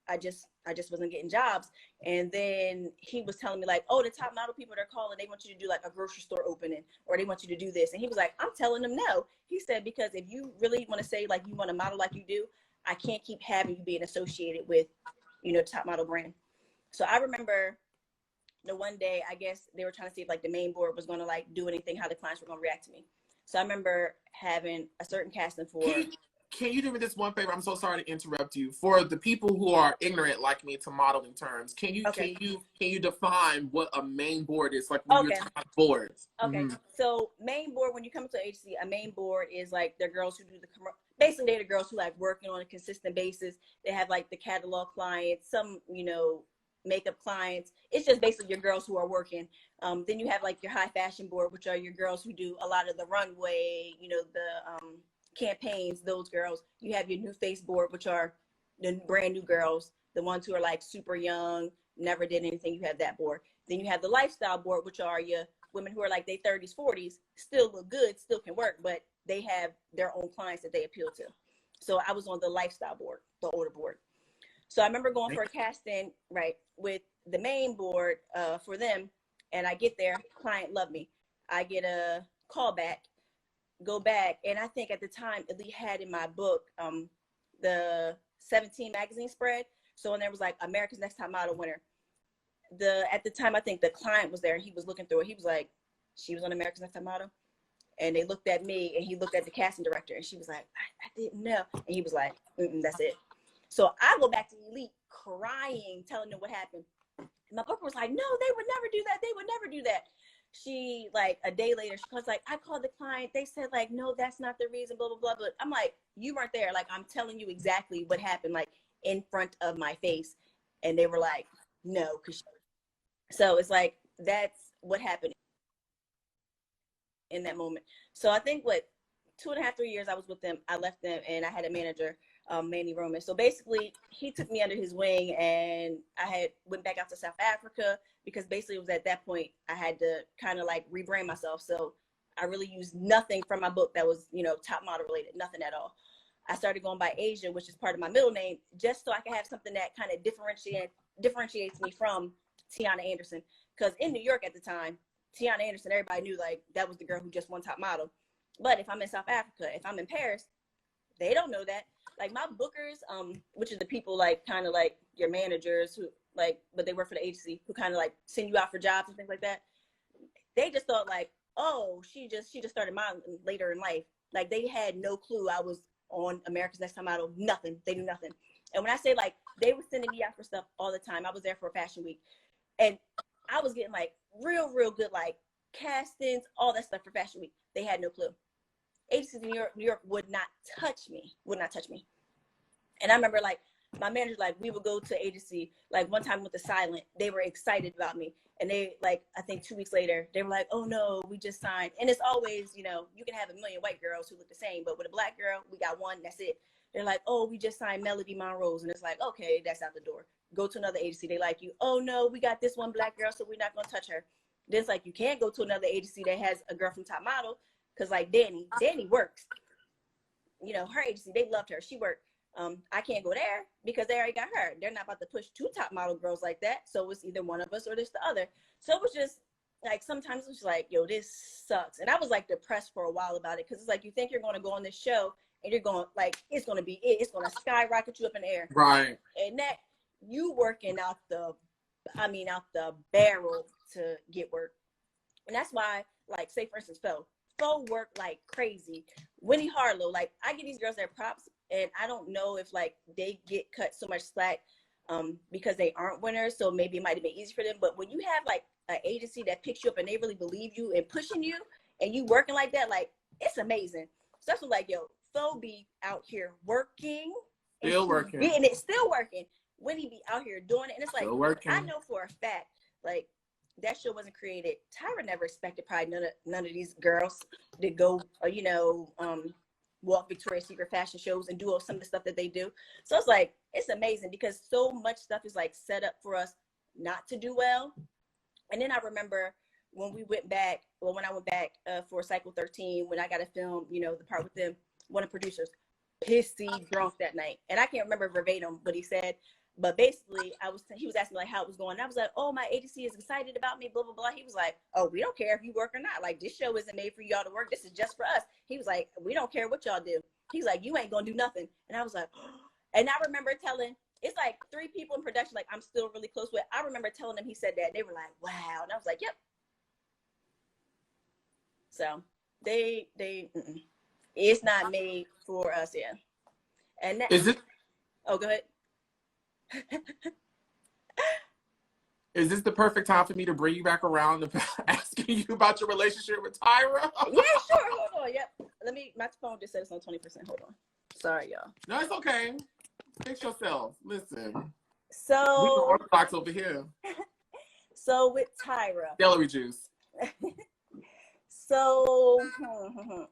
I just wasn't getting jobs. And then he was telling me like, oh, the Top Model people they're calling, they want you to do like a grocery store opening, or they want you to do this. And he was like, I'm telling them no. He said, because if you really want to say like you want to model like you do, I can't keep having you being associated with, you know, top model brand. So I remember the one day, I guess they were trying to see if like the main board was going to like do anything, how the clients were going to react to me. So I remember having a certain casting for. Can you do me this one favor? I'm so sorry to interrupt you. For the people who are ignorant like me to modeling terms, can you define what a main board is, like when you're talking about boards? Okay, so main board, when you come to an agency, a main board is like the girls who do the basically they're the girls who like working on a consistent basis. They have like the catalog clients, some, you know, makeup clients. It's just basically your girls who are working. Then you have like your high fashion board, which are your girls who do a lot of the runway, you know, the campaigns, those girls. You have your new face board, which are the brand new girls, the ones who are like super young, never did anything. You have that board. Then you have the lifestyle board, which are your women who are like their 30s, 40s, still look good, still can work, but they have their own clients that they appeal to. So I was on the lifestyle board, the older board. So I remember going for a casting, right, with the main board for them, and I get there, client loved me. I get a call back, go back, and I think at the time, Elite had in my book the 17 magazine spread. So when there was like America's Next Top Model winner, at the time, I think the client was there, and he was looking through it. He was like, she was on America's Next Top Model? And they looked at me, and he looked at the casting director, and she was like, I didn't know. And he was like, that's it. So I go back to Elite crying, telling them what happened. And my booker was like, no, they would never do that. They would never do that. She, like, a day later, she was like, I called the client. They said, like, no, that's not the reason, blah, blah, blah. But I'm like, you weren't there. Like, I'm telling you exactly what happened, like, in front of my face. And they were like, no. So it's like, that's what happened in that moment. So I think, 2.5, 3 years I was with them, I left them, and I had a manager, Manny Roman. So basically, he took me under his wing, and I went back out to South Africa, because basically it was at that point I had to kind of like rebrand myself. So I really used nothing from my book that was, you know, top model related, nothing at all. I started going by Asia, which is part of my middle name, just so I could have something that kind of differentiates me from Teyona Anderson. Because in New York at the time, Teyona Anderson, everybody knew like that was the girl who just won top model. But if I'm in South Africa, if I'm in Paris, they don't know that. Like my bookers, which is the people like kind of like your managers who like, but they work for the agency, who kind of like send you out for jobs and things like that. They just thought like, oh, she just started modeling later in life. Like they had no clue I was on America's Next Top Model. Nothing. They knew nothing. And when I say like they were sending me out for stuff all the time, I was there for a fashion week, and I was getting like real good like castings, all that stuff for fashion week. They had no clue. Agencies in New York would not touch me. And I remember like my manager, like we would go to agency, like one time with the Silent, they were excited about me. And they like, I think 2 weeks later, they were like, oh no, we just signed. And it's always, you know, you can have a million white girls who look the same, but with a black girl, we got one, that's it. They're like, oh, we just signed Melody Monroe's. And it's like, okay, that's out the door. Go to another agency, they like you. Oh no, we got this one black girl, so we're not gonna touch her. Then it's like, you can't go to another agency that has a girl from Top Model, because like Danny works. You know, her agency, they loved her, she worked. I can't go there because they already got her. They're not about to push 2 top model girls like that. So it's either one of us or it's the other. So it was just like, sometimes it was like, yo, this sucks. And I was like depressed for a while about it, because it's like, you think you're going to go on this show and you're going like, it's going to be it. It's going to skyrocket you up in the air. Right. And that you working out the barrel to get work. And that's why, like, say for instance, Fo worked like crazy. Winnie Harlow, like I give these girls their props, and I don't know if like they get cut so much slack because they aren't winners, so maybe it might have been easy for them. But when you have like an agency that picks you up and they really believe you and pushing you, and you working like that, like it's amazing. So that's what, like, yo, Fo be out here working, still working, Winnie be out here doing it, and it's like I know for a fact, like, that show wasn't created. Tyra never expected probably none of these girls to go, walk Victoria's Secret fashion shows and do all some of the stuff that they do. So it's like, it's amazing because so much stuff is like set up for us not to do well. And then I remember when I went back for Cycle 13, when I got to film, you know, the part with them, one of the producers, pissy drunk that night. And I can't remember verbatim what he said, but basically he was asking me like how it was going. And I was like, oh, my agency is excited about me, blah, blah, blah. He was like, oh, we don't care if you work or not. Like, this show isn't made for y'all to work. This is just for us. He was like, we don't care what y'all do. He's like, you ain't gonna do nothing. And I was like, oh. And I remember telling, it's like 3 people in production, like I'm still really close with. I remember telling them he said that. They were like, wow. And I was like, yep. So it's not made for us, yeah. And that, Is it? Oh, go ahead. Is this the perfect time for me to bring you back around to asking you about your relationship with Tyra? Yeah, sure. Hold on. Yep. My phone just said it's on 20%. Hold on. Sorry, y'all. No, it's okay. Fix yourself. Listen. So we can orthodox over here. So with Tyra. Celery juice. So,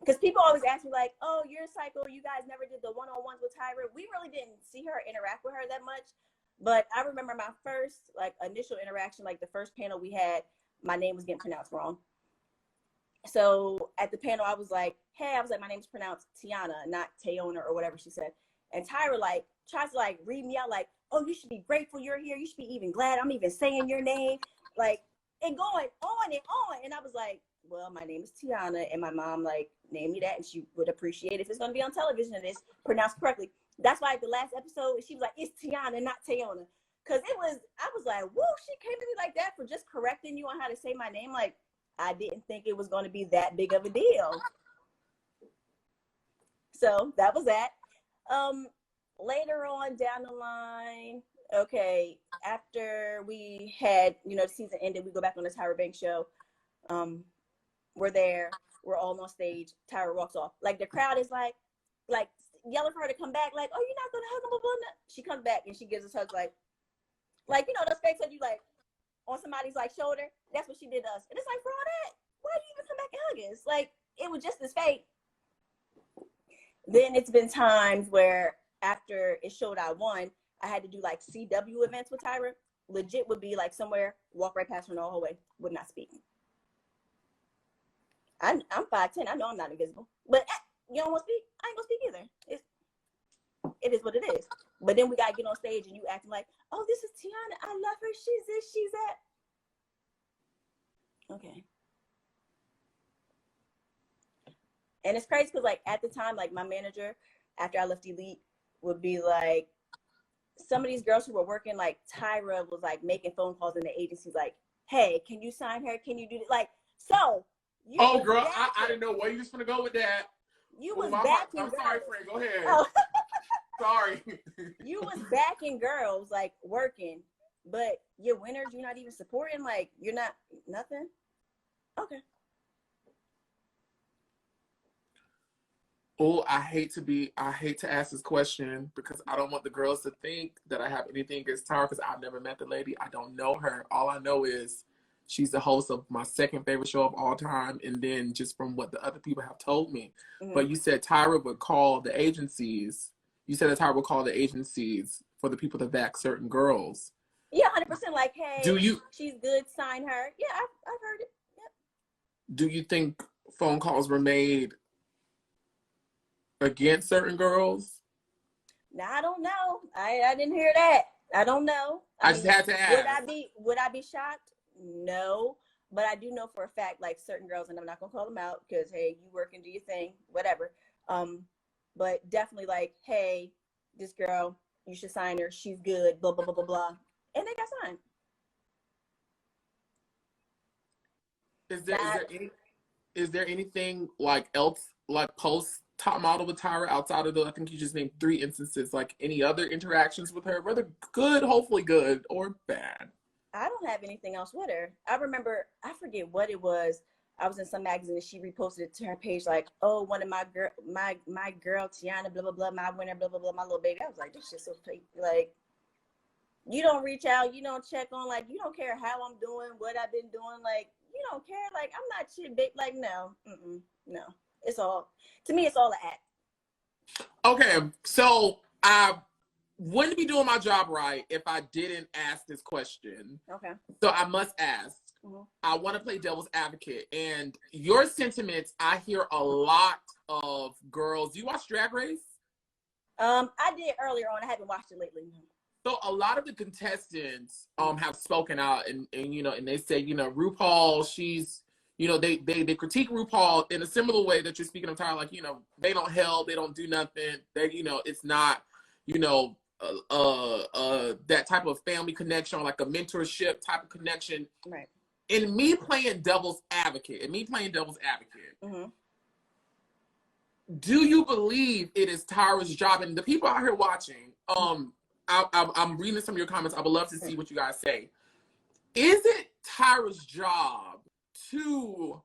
because people always ask me like, oh, you're psycho. You guys never did the one-on-ones with Tyra. We really didn't see her interact with her that much. But I remember my first like initial interaction, like the first panel we had, my name was getting pronounced wrong. So at the panel, I was like, hey, my name's pronounced Teyona, not Teyona or whatever she said. And Tyra like tries to like read me out like, oh, you should be grateful you're here. You should be even glad I'm even saying your name. Like, and going on and on. And I was like, well, my name is Teyona, and my mom like named me that, and she would appreciate it if it's going to be on television and it's pronounced correctly. That's why the last episode, she was like, it's Teyona, not Teyona. Because I was like, whoa, she came to me like that for just correcting you on how to say my name. Like, I didn't think it was going to be that big of a deal. So that was that. Later on down the line, okay, after we had, the season ended, we go back on the Tyra Banks show. We're there. We're all on stage. Tyra walks off. Like, the crowd is like yelling for her to come back. Like, oh, you're not going to hug him, blah, blah, blah. She comes back and she gives us hugs like those fakes that you like on somebody's like shoulder. That's what she did to us. And it's like, for all that, why do you even come back and hug us? Like, it was just as fake. Then it's been times where after it showed I won, I had to do like CW events with Tyra. Legit would be like somewhere, walk right past her in the hallway, would not speak. I'm 5'10". I know I'm not invisible, but you don't want to speak. I ain't gonna speak either. It is what it is. But then we gotta get on stage and you acting like, oh, this is Teyona. I love her. She's this. She's that. Okay. And it's crazy because like at the time, like my manager, after I left Elite, would be like, some of these girls who were working, like Tyra was like making phone calls in the agency, like, hey, can you sign her? Can you do it? Like, so. Oh, girl, I didn't know where you was gonna go with that. You was backing I'm sorry, friend. Go ahead. Oh. Sorry. You was backing girls, like, working, but your winners, you're not even supporting? Like, you're not, nothing? Okay. Oh, I hate to ask this question because I don't want the girls to think that I have anything against Tyra because I've never met the lady. I don't know her. All I know is she's the host of my second favorite show of all time, and then just from what the other people have told me. Mm-hmm. But you said Tyra would call the agencies. You said that Tyra would call the agencies for the people to back certain girls. Yeah, 100%. Like, hey, she's good, sign her. Yeah, I've heard it. Yep. Do you think phone calls were made against certain girls? Now, I don't know. I didn't hear that. I don't know. I just had to ask. Would I be shocked? No, but I do know for a fact, like certain girls, and I'm not gonna call them out because hey, you work and do your thing, whatever. But definitely like, hey, this girl, you should sign her. She's good. Blah blah blah blah blah, and they got signed. Is there anything like else like post top model with Tyra outside of I think you just named 3 instances, like any other interactions with her, whether good, hopefully good, or bad? I don't have anything else with her. I remember, I forget what it was. I was in some magazine and she reposted it to her page like, oh, one of my girl Teyona, blah blah blah, my winner, blah blah blah, my little baby. I was like, this shit's so fake. Like, you don't reach out, you don't check on, like, you don't care how I'm doing, what I've been doing, like, you don't care. Like, I'm not shit big. Like, no, no. It's all, to me, it's all an act. Okay, so I wouldn't be doing my job right if I didn't ask this question. Okay. So I must ask. Mm-hmm. I want to play devil's advocate. And your sentiments, I hear a lot of girls. Do you watch Drag Race? I did earlier on. I haven't watched it lately. So a lot of the contestants have spoken out and they say, RuPaul, she's, they critique RuPaul in a similar way that you're speaking of Tyra, like, they don't help, they don't do nothing. They, it's not, that type of family connection or like a mentorship type of connection. Right. In me playing devil's advocate, Mm-hmm. do you believe it is Tyra's job? And the people out here watching, I'm reading some of your comments. I would love to see what you guys say. Is it Tyra's job to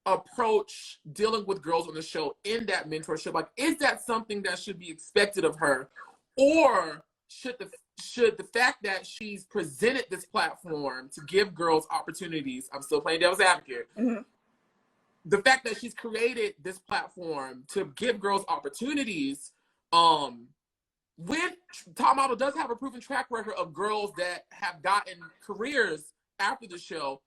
approach dealing with girls on the show in that mentorship? Like, is that something that should be expected of her? Or should the fact that she's presented this platform to give girls opportunities, I'm still playing devil's advocate, Mm-hmm. the fact that she's created this platform to give girls opportunities, when Top Model does have a proven track record of girls that have gotten careers after the show,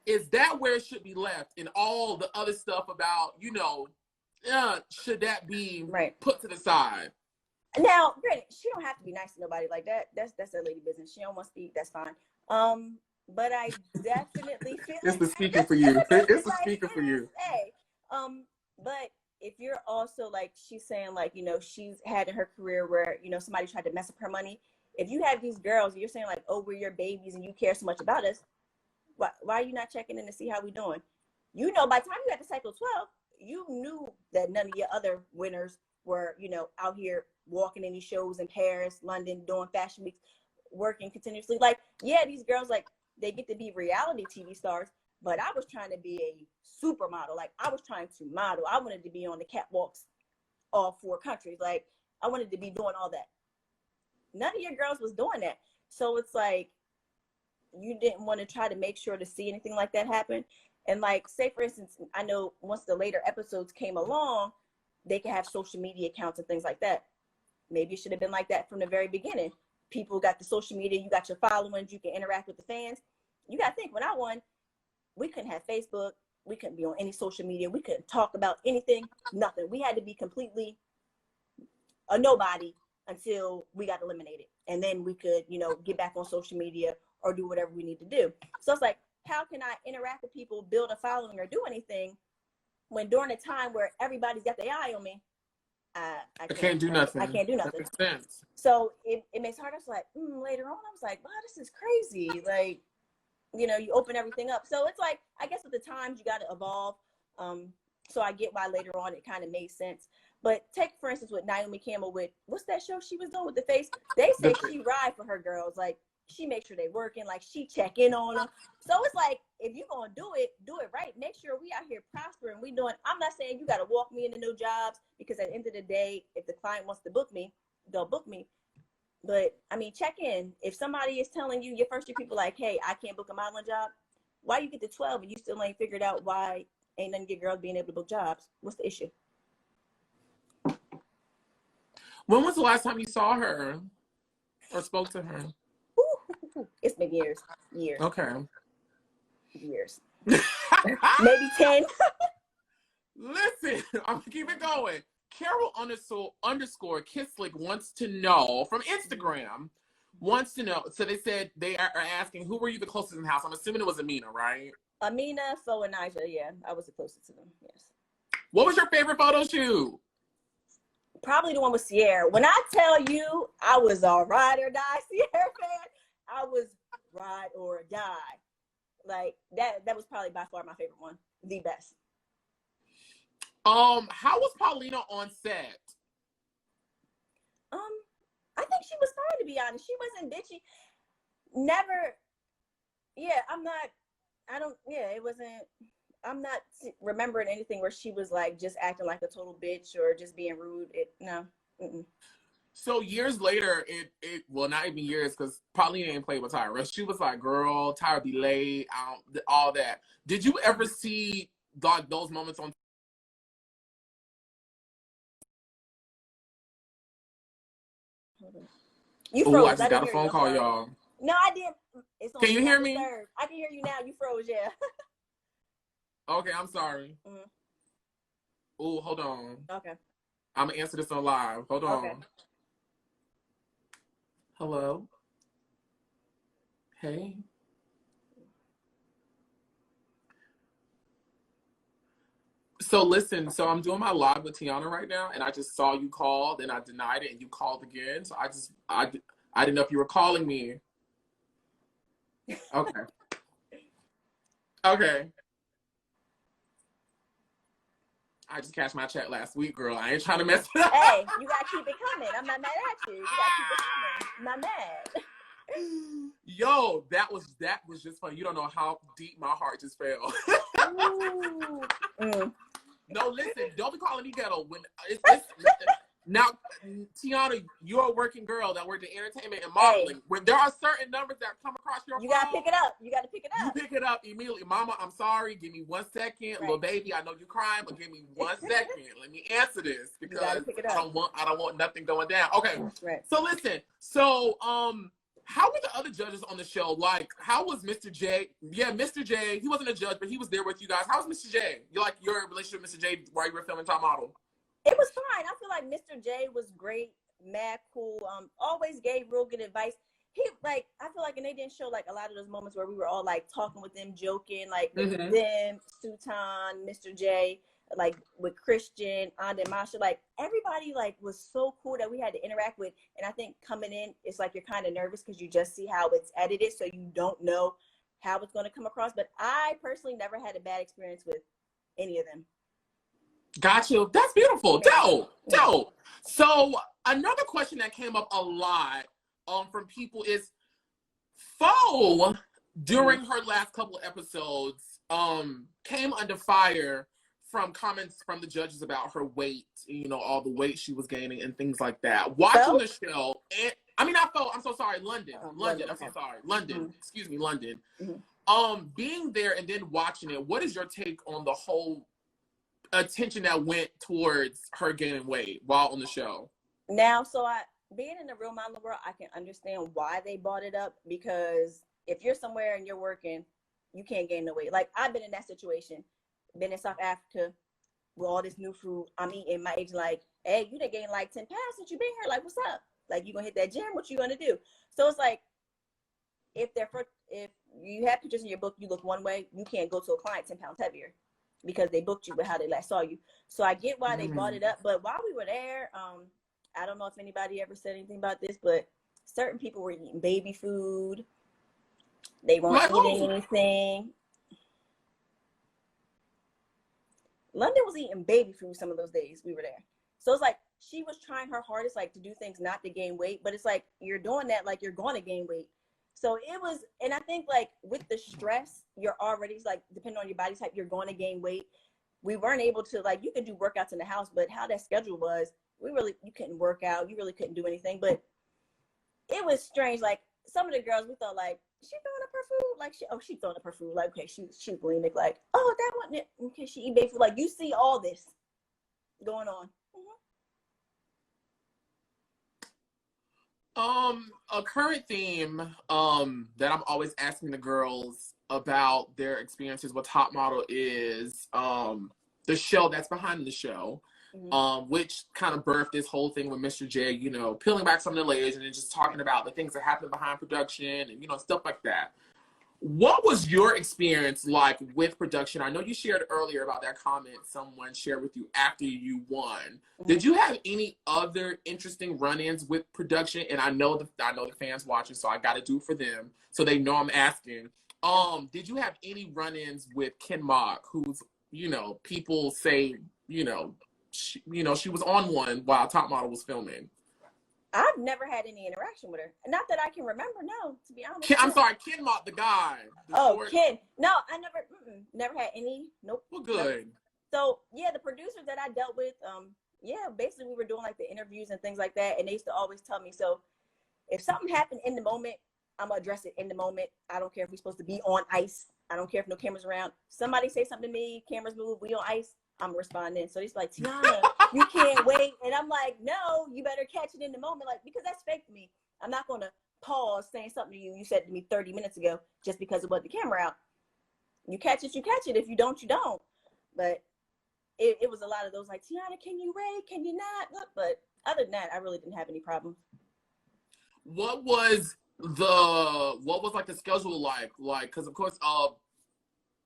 is that where it should be left? And all the other stuff about, should that be put to the side? Now, granted, she don't have to be nice to nobody like that. That's her lady business. She don't want to speak. That's fine. But I definitely feel it's the speaker for you. It's the speaker for you. Hey, but if you're also like she's saying, like, she's had in her career where somebody tried to mess up her money. If you have these girls, you're saying like, oh, we're your babies and you care so much about us. Why are you not checking in to see how we doing? By the time you got to cycle 12, you knew that none of your other winners were, out here walking in these shows in Paris, London, doing fashion weeks, working continuously. Like, yeah, these girls, like, they get to be reality TV stars, but I was trying to be a supermodel. Like, I was trying to model. I wanted to be on the catwalks all 4 countries. Like, I wanted to be doing all that. None of your girls was doing that. So it's like, you didn't want to try to make sure to see anything like that happen. And like, say for instance, I know once the later episodes came along, they could have social media accounts and things like that. Maybe it should have been like that from the very beginning. People got the social media, you got your followings, you can interact with the fans. You got to think, when I won, we couldn't have Facebook. We couldn't be on any social media. We couldn't talk about anything, nothing. We had to be completely a nobody until we got eliminated. And then we could, get back on social media or do whatever we need to do. So it's like, how can I interact with people, build a following, or do anything when during a time where everybody's got their eye on me, I can't do nothing. I can't do nothing. That makes sense. So it makes it hard. I was like, later on, I was like, wow, this is crazy. Like, you open everything up. So it's like, I guess with the times you got to evolve. So I get why later on it kind of made sense. But take, for instance, with Naomi Campbell with, what's that show she was doing with the face? They say she ride for her girls. Like, she makes sure they working, like she check in on them. So it's like, if you're going to do it right. Make sure we out here prospering. I'm not saying you got to walk me into no jobs, because at the end of the day, if the client wants to book me, they'll book me. But I mean, check in. If somebody is telling you, your first year people like, hey, I can't book a modeling job, why you get to 12 and you still ain't figured out why ain't none of your girls being able to book jobs? What's the issue? When was the last time you saw her or spoke to her? It's been years. Okay. Years. Maybe 10. Listen, I'm gonna keep it going. Carol underscore Kislick wants to know from Instagram, so they said they are asking, who were you the closest in the house? I'm assuming it was Aminat, right? Aminat, Fo, and Nigel, yeah. I was the closest to them, yes. What was your favorite photo shoot? Probably the one with Sierra. When I tell you I was a ride or die Sierra fan, I was ride or die. Like, that was probably by far my favorite one. The best. How was Paulina on set? I think she was fine, to be honest. She wasn't bitchy. Never. Yeah, I'm not remembering anything where she was like just acting like a total bitch or just being rude. No. Mm-mm. So years later, it well, not even years, because Paulina didn't play with Tyra. She was like, girl, Tyra be late, all that. Did you ever see those moments on? You froze. I just got a phone call, y'all. No, I didn't. Can you hear me? I can hear you now. You froze, yeah. Okay, I'm sorry. Mm-hmm. Oh, hold on. Okay. I'm gonna answer this on live. Hold on. Okay. Hello. Hey. So listen, so I'm doing my live with Teyona right now, and I just saw you called, and I denied it, and you called again. So I didn't know if you were calling me. Okay. Okay. I just cashed my check last week, girl. I ain't trying to mess it up. Hey, you gotta keep it coming. I'm not mad at you. You gotta keep it coming. I'm not mad. Yo, that was just funny. You don't know how deep my heart just fell. No, listen, don't be calling me ghetto when it's now, Teyona, you're a working girl that worked in entertainment and modeling. Hey. When there are certain numbers that come across your phone, you gotta pick it up. You gotta pick it up. You pick it up immediately. Mama, I'm sorry. Give me 1 second. Right. Little baby, I know you're crying, but give me 1 second. Let me answer this because I don't want nothing going down. Okay. Right. So listen. So how were the other judges on the show? Like, how was Mr. J? Yeah, Mr. J. He wasn't a judge, but he was there with you guys. How was Mr. J? You like your relationship with Mr. J while you were filming Top Model? It was fine. I feel like Mr. J was great, mad cool. Always gave real good advice. He I feel like, and they didn't show like a lot of those moments where we were all like talking with them, joking, like with them, Sutan, Mr. J, like with Christian, and Masha, like everybody like was so cool that we had to interact with. And I think coming in, it's like you're kind of nervous because you just see how it's edited, so you don't know how it's going to come across. But I personally never had a bad experience with any of them. Got you. That's beautiful. Dope. So another question that came up a lot from people is Fo during her last couple of episodes came under fire from comments from the judges about her weight, all the weight she was gaining and things like that. Watching the show, and I mean not Fo, I'm so sorry, London. London, I'm so sorry. London. Excuse me, London. Being there and then watching it, what is your take on the whole attention that went towards her gaining weight while on the show? Now, being in the real modeling world, I can understand why they brought it up, because if you're somewhere and you're working, you can't gain no weight. Like, I've been in that situation, been in South Africa with all this new food. I'm eating, my agent like, hey, you done gained like 10 pounds since you've been here. Like, what's up? Like, you gonna hit that gym? What you gonna do? So it's like, if you have pictures in your book, you look one way, you can't go to a client 10 pounds heavier, because they booked you with how they last saw you. So I get why they brought it up. But while we were there, I don't know if anybody ever said anything about this, but certain people were eating baby food. They weren't eating anything. London was eating baby food some of those days we were there. So it's like she was trying her hardest like to do things not to gain weight, but it's like you're doing that like you're going to gain weight. So it was, and I think like with the stress, you're already like, depending on your body type, you're going to gain weight. We weren't able to, like, you could do workouts in the house, but how that schedule was, you couldn't work out. You really couldn't do anything, but it was strange. Like some of the girls, we thought like, she throwing up her food? Like she throwing up her food. Like, okay, she's bulimic. Like, oh, that wasn't it. Okay, she eat baby food. Like you see all this going on. A current theme that I'm always asking the girls about their experiences with Top Model is the show that's behind the show, which kind of birthed this whole thing with Mr. J, peeling back some of the layers and then just talking about the things that happen behind production and stuff like that. What was your experience like with production? I know you shared earlier about that comment someone shared with you after you won. Did you have any other interesting run-ins with production? And I know the fans watching, so I got to do it for them, so they know I'm asking. Did you have any run-ins with Ken Mock, who's people say she was on one while Top Model was filming? I've never had any interaction with her. Not that I can remember, no, to be honest. I'm sorry, Ken Mock, the guy. Ken. No, I never had any. Nope. Well, good. So, yeah, the producers that I dealt with, basically we were doing like the interviews and things like that. And they used to always tell me, so if something happened in the moment, I'm going to address it in the moment. I don't care if we're supposed to be on ice. I don't care if no cameras around. Somebody say something to me, cameras move, we on ice, I'm responding. So he's like, Teyona, you can't wait. And I'm like, no, you better catch it in the moment. Like, because that's fake to me. I'm not going to pause saying something to you said to me 30 minutes ago just because it was the camera out. You catch it, you catch it. If you don't, you don't. But it was a lot of those like, Teyona, can you wait? Can you not? But other than that, I really didn't have any problems. What was like the schedule like? Because of course,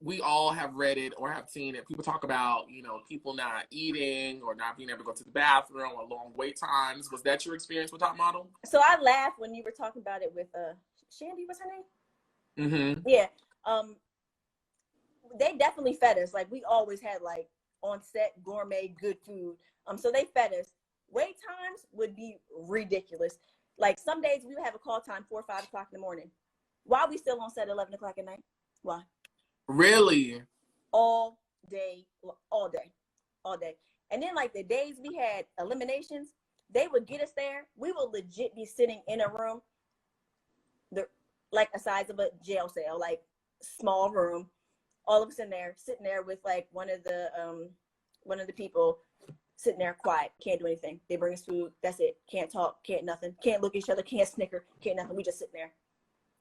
we all have read it or have seen it. People talk about, you know, people not eating or not being able to go to the bathroom or long wait times. Was that your experience with Top Model? So I laughed when you were talking about it with Shandy, what's her name? Mm-hmm. Yeah. They definitely fed us. Like, we always had like on set gourmet good food. So they fed us. Wait times would be ridiculous. Like, some days we would have a call time 4 or 5 o'clock in the morning. Why are we still on set 11 o'clock at night? Why? Really? All day. And then, like, the days we had eliminations, they would get us there. We would legit be sitting in a room, like the size of a jail cell, like small room. All of us in there, sitting there with like one of the people sitting there quiet, can't do anything. They bring us food, that's it. Can't talk, can't nothing, can't look at each other, can't snicker, can't nothing. We just sitting there.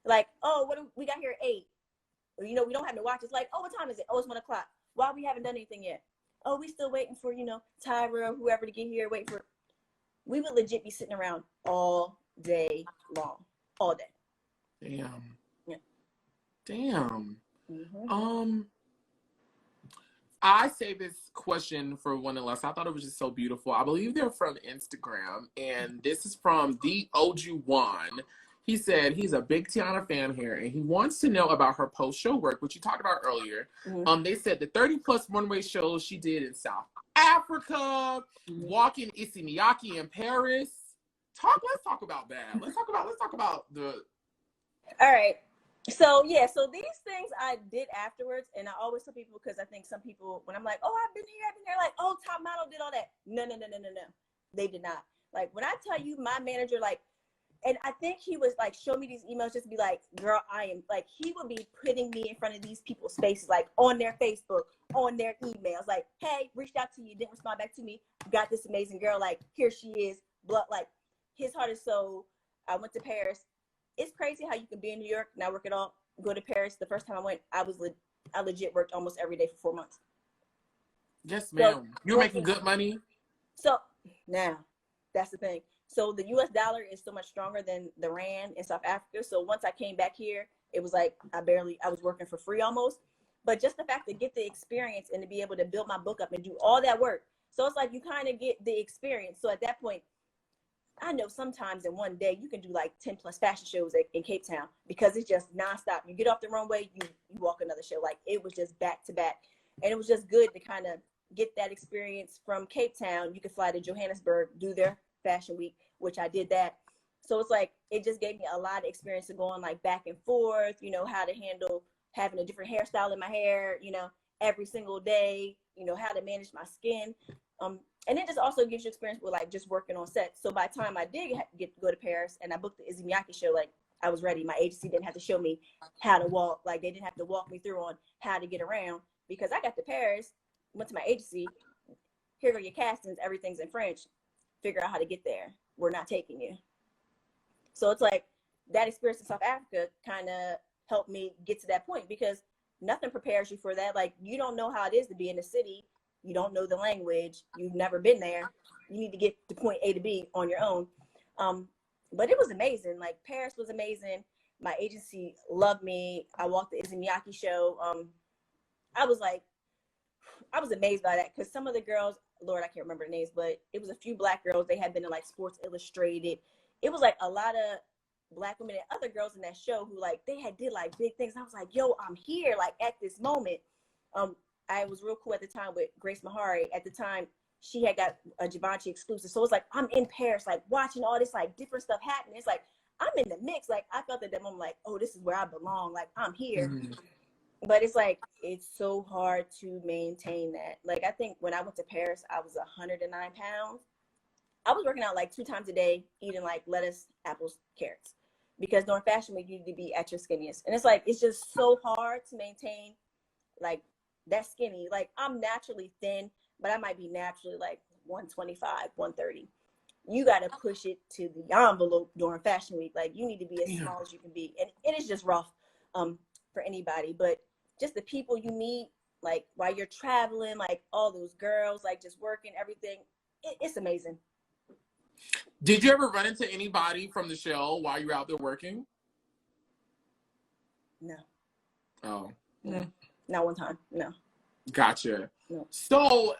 Like, oh, we got here at 8. You know, we don't have to watch. It's like, oh, what time is it? Oh, it's 1 o'clock. Why we haven't done anything yet? Oh, we still waiting for, you know, Tyra or whoever to get here, waiting for. We would legit be sitting around all day long. All day. Damn. Yeah. Damn. Mm-hmm. I say this question for one and less. I thought it was just so beautiful. I believe they're from Instagram, and this is from the OG1. He said he's a big Teyona fan here, and he wants to know about her post-show work, which you talked about earlier. Mm-hmm. They said the 30-plus runway shows she did in South Africa, walking Isimiyaki in Paris. Let's talk about that. Let's talk about the. All right. So yeah, so these things I did afterwards, and I always tell people, because I think some people, when I'm like, oh, I've been here, like, oh, Top Model did all that. No. They did not. Like, when I tell you, my manager, like, and I think he was like, show me these emails, just be like, girl, I am, like, he would be putting me in front of these people's faces, like on their Facebook, on their emails, like, hey, reached out to you, didn't respond back to me, got this amazing girl, like, here she is, blood, like, his heart is so. I went to Paris. It's crazy how you can be in New York, not work at all, go to Paris. The first time I went, I legit worked almost every day for 4 months. Yes, ma'am. So, you're making good money. So now, that's the thing. So the U.S. dollar is so much stronger than the rand in South Africa. So once I came back here, it was like I was working for free almost. But just the fact to get the experience and to be able to build my book up and do all that work. So it's like you kind of get the experience. So at that point, I know sometimes in one day you can do like 10 plus fashion shows in Cape Town, because it's just nonstop. You get off the runway, you walk another show. Like, it was just back to back. And it was just good to kind of get that experience from Cape Town. You could fly to Johannesburg, do their fashion week, which I did that. So it's like, it just gave me a lot of experience of going like back and forth, you know, how to handle having a different hairstyle in my hair, you know, every single day, you know, how to manage my skin. And it just also gives you experience with like just working on set. So by the time I did go to Paris and I booked the Isimiyaki show, like, I was ready. My agency didn't have to show me how to walk. Like, they didn't have to walk me through on how to get around, because I got to Paris, went to my agency. Here are your castings. Everything's in French. Figure out how to get there. We're not taking you. So it's like that experience in South Africa kind of helped me get to that point, because nothing prepares you for that. Like, you don't know how it is to be in the city. You don't know the language. You've never been there. You need to get to point A to B on your own. But it was amazing. Like, Paris was amazing. My agency loved me. I walked the Isimiyaki show. I was amazed by that, because some of the girls, Lord, I can't remember the names, but it was a few Black girls. They had been in like Sports Illustrated. It was like a lot of Black women and other girls in that show who, like, they had did like big things. And I was like, yo, I'm here, like, at this moment. I was real cool at the time with Grace Mahari. At the time, she had got a Givenchy exclusive. So it's like, I'm in Paris, like, watching all this, like, different stuff happening. It's like, I'm in the mix. Like, I felt at that moment, like, oh, this is where I belong. Like, I'm here. Mm-hmm. But it's like, it's so hard to maintain that. Like, I think when I went to Paris, I was 109 pounds. I was working out like 2 times a day, eating like lettuce, apples, carrots. Because during fashion week, you need to be at your skinniest. And it's like, it's just so hard to maintain, like, that skinny. Like, I'm naturally thin, but I might be naturally like 125, 130. You got to push it to the envelope during fashion week. Like, you need to be as small as you can be. And it is just rough for anybody. But just the people you meet, like, while you're traveling, like, all those girls, like, just working, everything, it's amazing. Did you ever run into anybody from the show while you were out there working? No. Oh. No. Not one time. No. Gotcha. No. So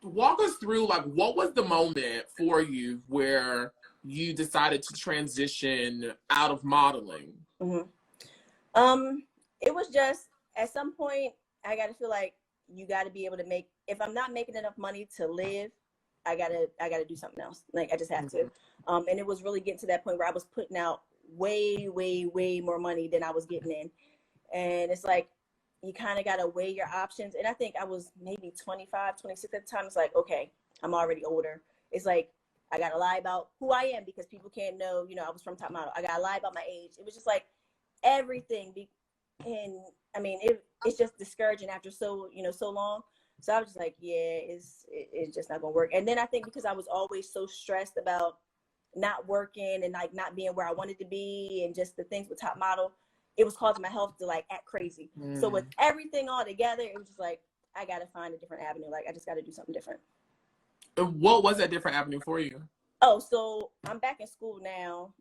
walk us through, like, what was the moment for you where you decided to transition out of modeling? It was just, at some point, I got to feel like you got to be able to make, if I'm not making enough money to live, I gotta do something else. Like, I just have to. And it was really getting to that point where I was putting out way, way, way more money than I was getting in. And it's like, you kind of got to weigh your options. And I think I was maybe 25, 26 at the time. It's like, okay, I'm already older. It's like, I got to lie about who I am because people can't know, I was from Top Model. I got to lie about my age. It was just like everything. And I mean, it's just discouraging after so long. So I was just like, yeah, it's just not going to work. And then I think because I was always so stressed about not working and like not being where I wanted to be and just the things with Top Model, it was causing my health to like act crazy. So with everything all together, it was just like, I got to find a different avenue. Like, I just got to do something different. What was that different avenue for you? Oh, so I'm back in school now.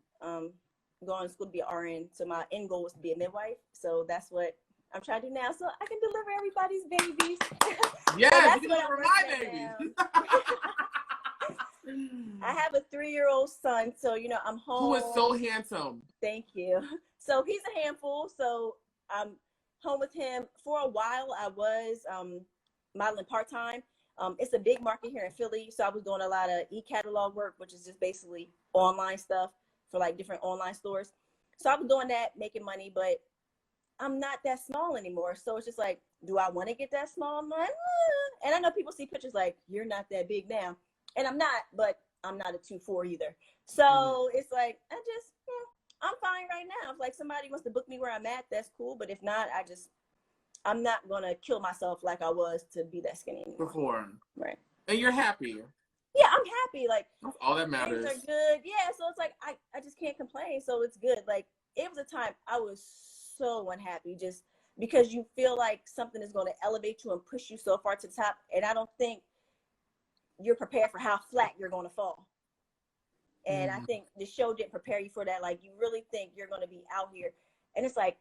Going to school to be an RN. So my end goal was to be a midwife. So that's what I'm trying to do now. So I can deliver everybody's babies. Yeah, so you can deliver my babies. I have a 3-year-old son. So, I'm home. Who is so handsome. Thank you. So he's a handful. So I'm home with him. For a while, I was modeling part-time. It's a big market here in Philly. So I was doing a lot of e-catalog work, which is just basically online stuff for like different online stores. So I was doing that, making money, but I'm not that small anymore. So it's just like, do I want to get that small? I'm like, and I know people see pictures like, you're not that big now. And I'm not, but I'm not a 2'4" either. So it's like, I'm fine right now. If like somebody wants to book me where I'm at, that's cool. But if not, I'm not going to kill myself like I was to be that skinny anymore. Before. Right. And you're happy. Yeah, I'm happy. Like, that's all that matters. Things are good. Yeah, so it's like, I just can't complain. So it's good. Like, it was a time I was so unhappy just because you feel like something is going to elevate you and push you so far to the top. And I don't think you're prepared for how flat you're going to fall. And I think the show didn't prepare you for that. Like, you really think you're going to be out here. And it's like,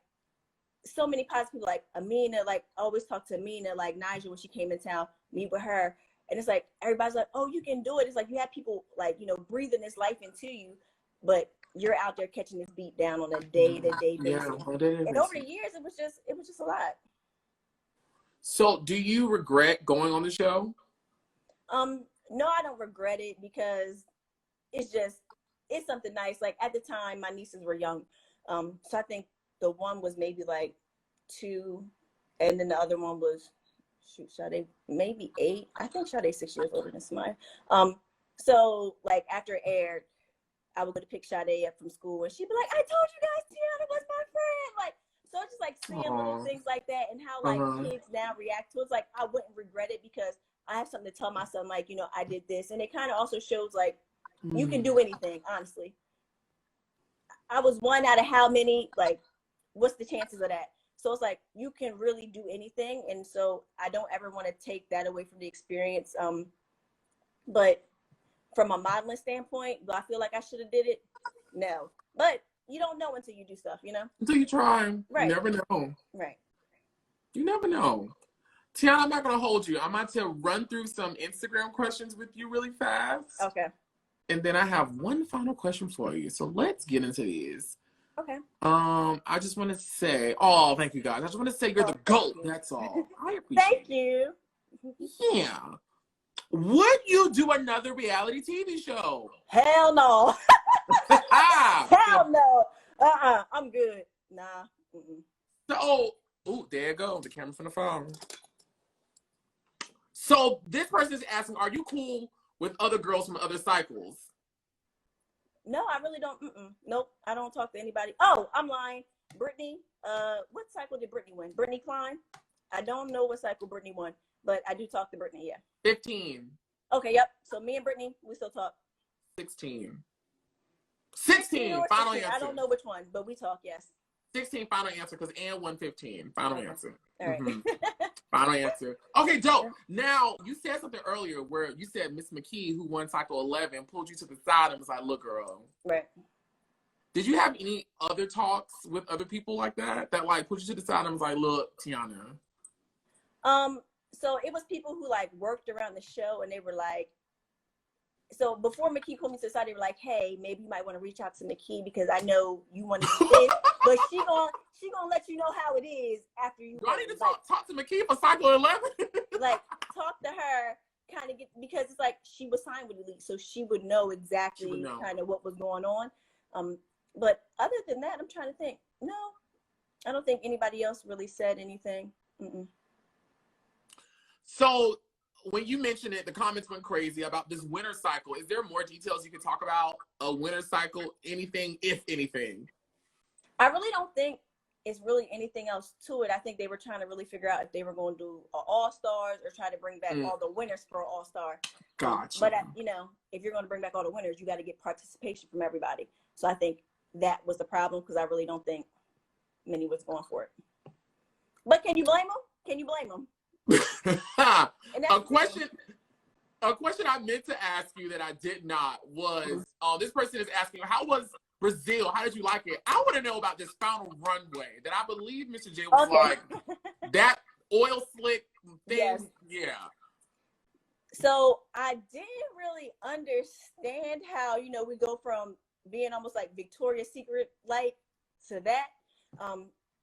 so many positive people, like Aminat, like, I always talk to Aminat, like Nigel, when she came in town, meet with her. And it's like, everybody's like, oh, you can do it. It's like, you have people like, breathing this life into you, but you're out there catching this beat down on a day-to-day basis. And over the years, it was just a lot. So do you regret going on the show? No, I don't regret it because it's something nice. Like, at the time, my nieces were young. So I think the one was maybe like 2, and then the other one was, Sade, maybe 8. I think Sade's 6 years older than Smile. So like after it aired, I would go to pick Sade up from school, and she'd be like, I told you guys Teyona was my friend. Like, so it's just like seeing little things like that and how like kids now react to it. It's like, I wouldn't regret it because I have something to tell my son, like, I did this. And it kind of also shows like you can do anything, honestly. I was one out of how many, like, what's the chances of that? So it's like, you can really do anything. And so I don't ever want to take that away from the experience. But from a modeling standpoint, do I feel like I should have did it? No. But you don't know until you do stuff, Until you try. Right. You never know. Right. You never know. Teyona, I'm not going to hold you. I'm about to run through some Instagram questions with you really fast. Okay. And then I have one final question for you. So let's get into these. Okay. I just want to say, thank you guys. I just want to say you're the GOAT. That's all. I appreciate Thank you. Yeah. Would you do another reality TV show? Hell no. Hell no. I'm good. Nah. So, there you go. The camera from the phone. So this person is asking, are you cool with other girls from other cycles? No, I really don't. Nope, I don't talk to anybody. Oh, I'm lying. Brittany, what cycle did Brittany win? Brittany Klein? I don't know what cycle Brittany won, but I do talk to Brittany, yeah. 15. Okay, yep. So me and Brittany, we still talk. 16. 16, final 16. answer. I don't know which one, but we talk, yes. 16, final answer, because Ann won 15. Final answer. All right. Final answer. Okay, dope. Now, you said something earlier where you said Miss McKey, who won cycle 11, pulled you to the side and was like, look, girl. Right. Did you have any other talks with other people like that like put you to the side and was like, look, Teyona? So it was people who like worked around the show, and they were like, so before McKey pulled me to the side, they were like, hey, maybe you might want to reach out to McKey because I know you want to do this, but she gonna let you know how it is after you. Do I need to talk to McKey for Cycle 11? Like, talk to her, kind of get, because it's like she was signed with Elite, so she would know exactly kind of what was going on. But other than that, I'm trying to think. No, I don't think anybody else really said anything. Mm-mm. So when you mentioned it, the comments went crazy about this winter cycle. Is there more details you can talk about a winter cycle? Anything, if anything? I really don't think it's really anything else to it. I think they were trying to really figure out if they were going to do All-Stars or try to bring back all the winners for All-Star. Gotcha. But, if you're going to bring back all the winners, you got to get participation from everybody. So I think that was the problem, because I really don't think many was going for it. But can you blame them? Can you blame them? a question I meant to ask you that I did not was, this person is asking, how was Brazil? How did you like it? I want to know about this final runway that I believe Mr. J was like, that oil slick thing. Yes. Yeah. So I didn't really understand how, we go from being almost like Victoria's Secret like to that.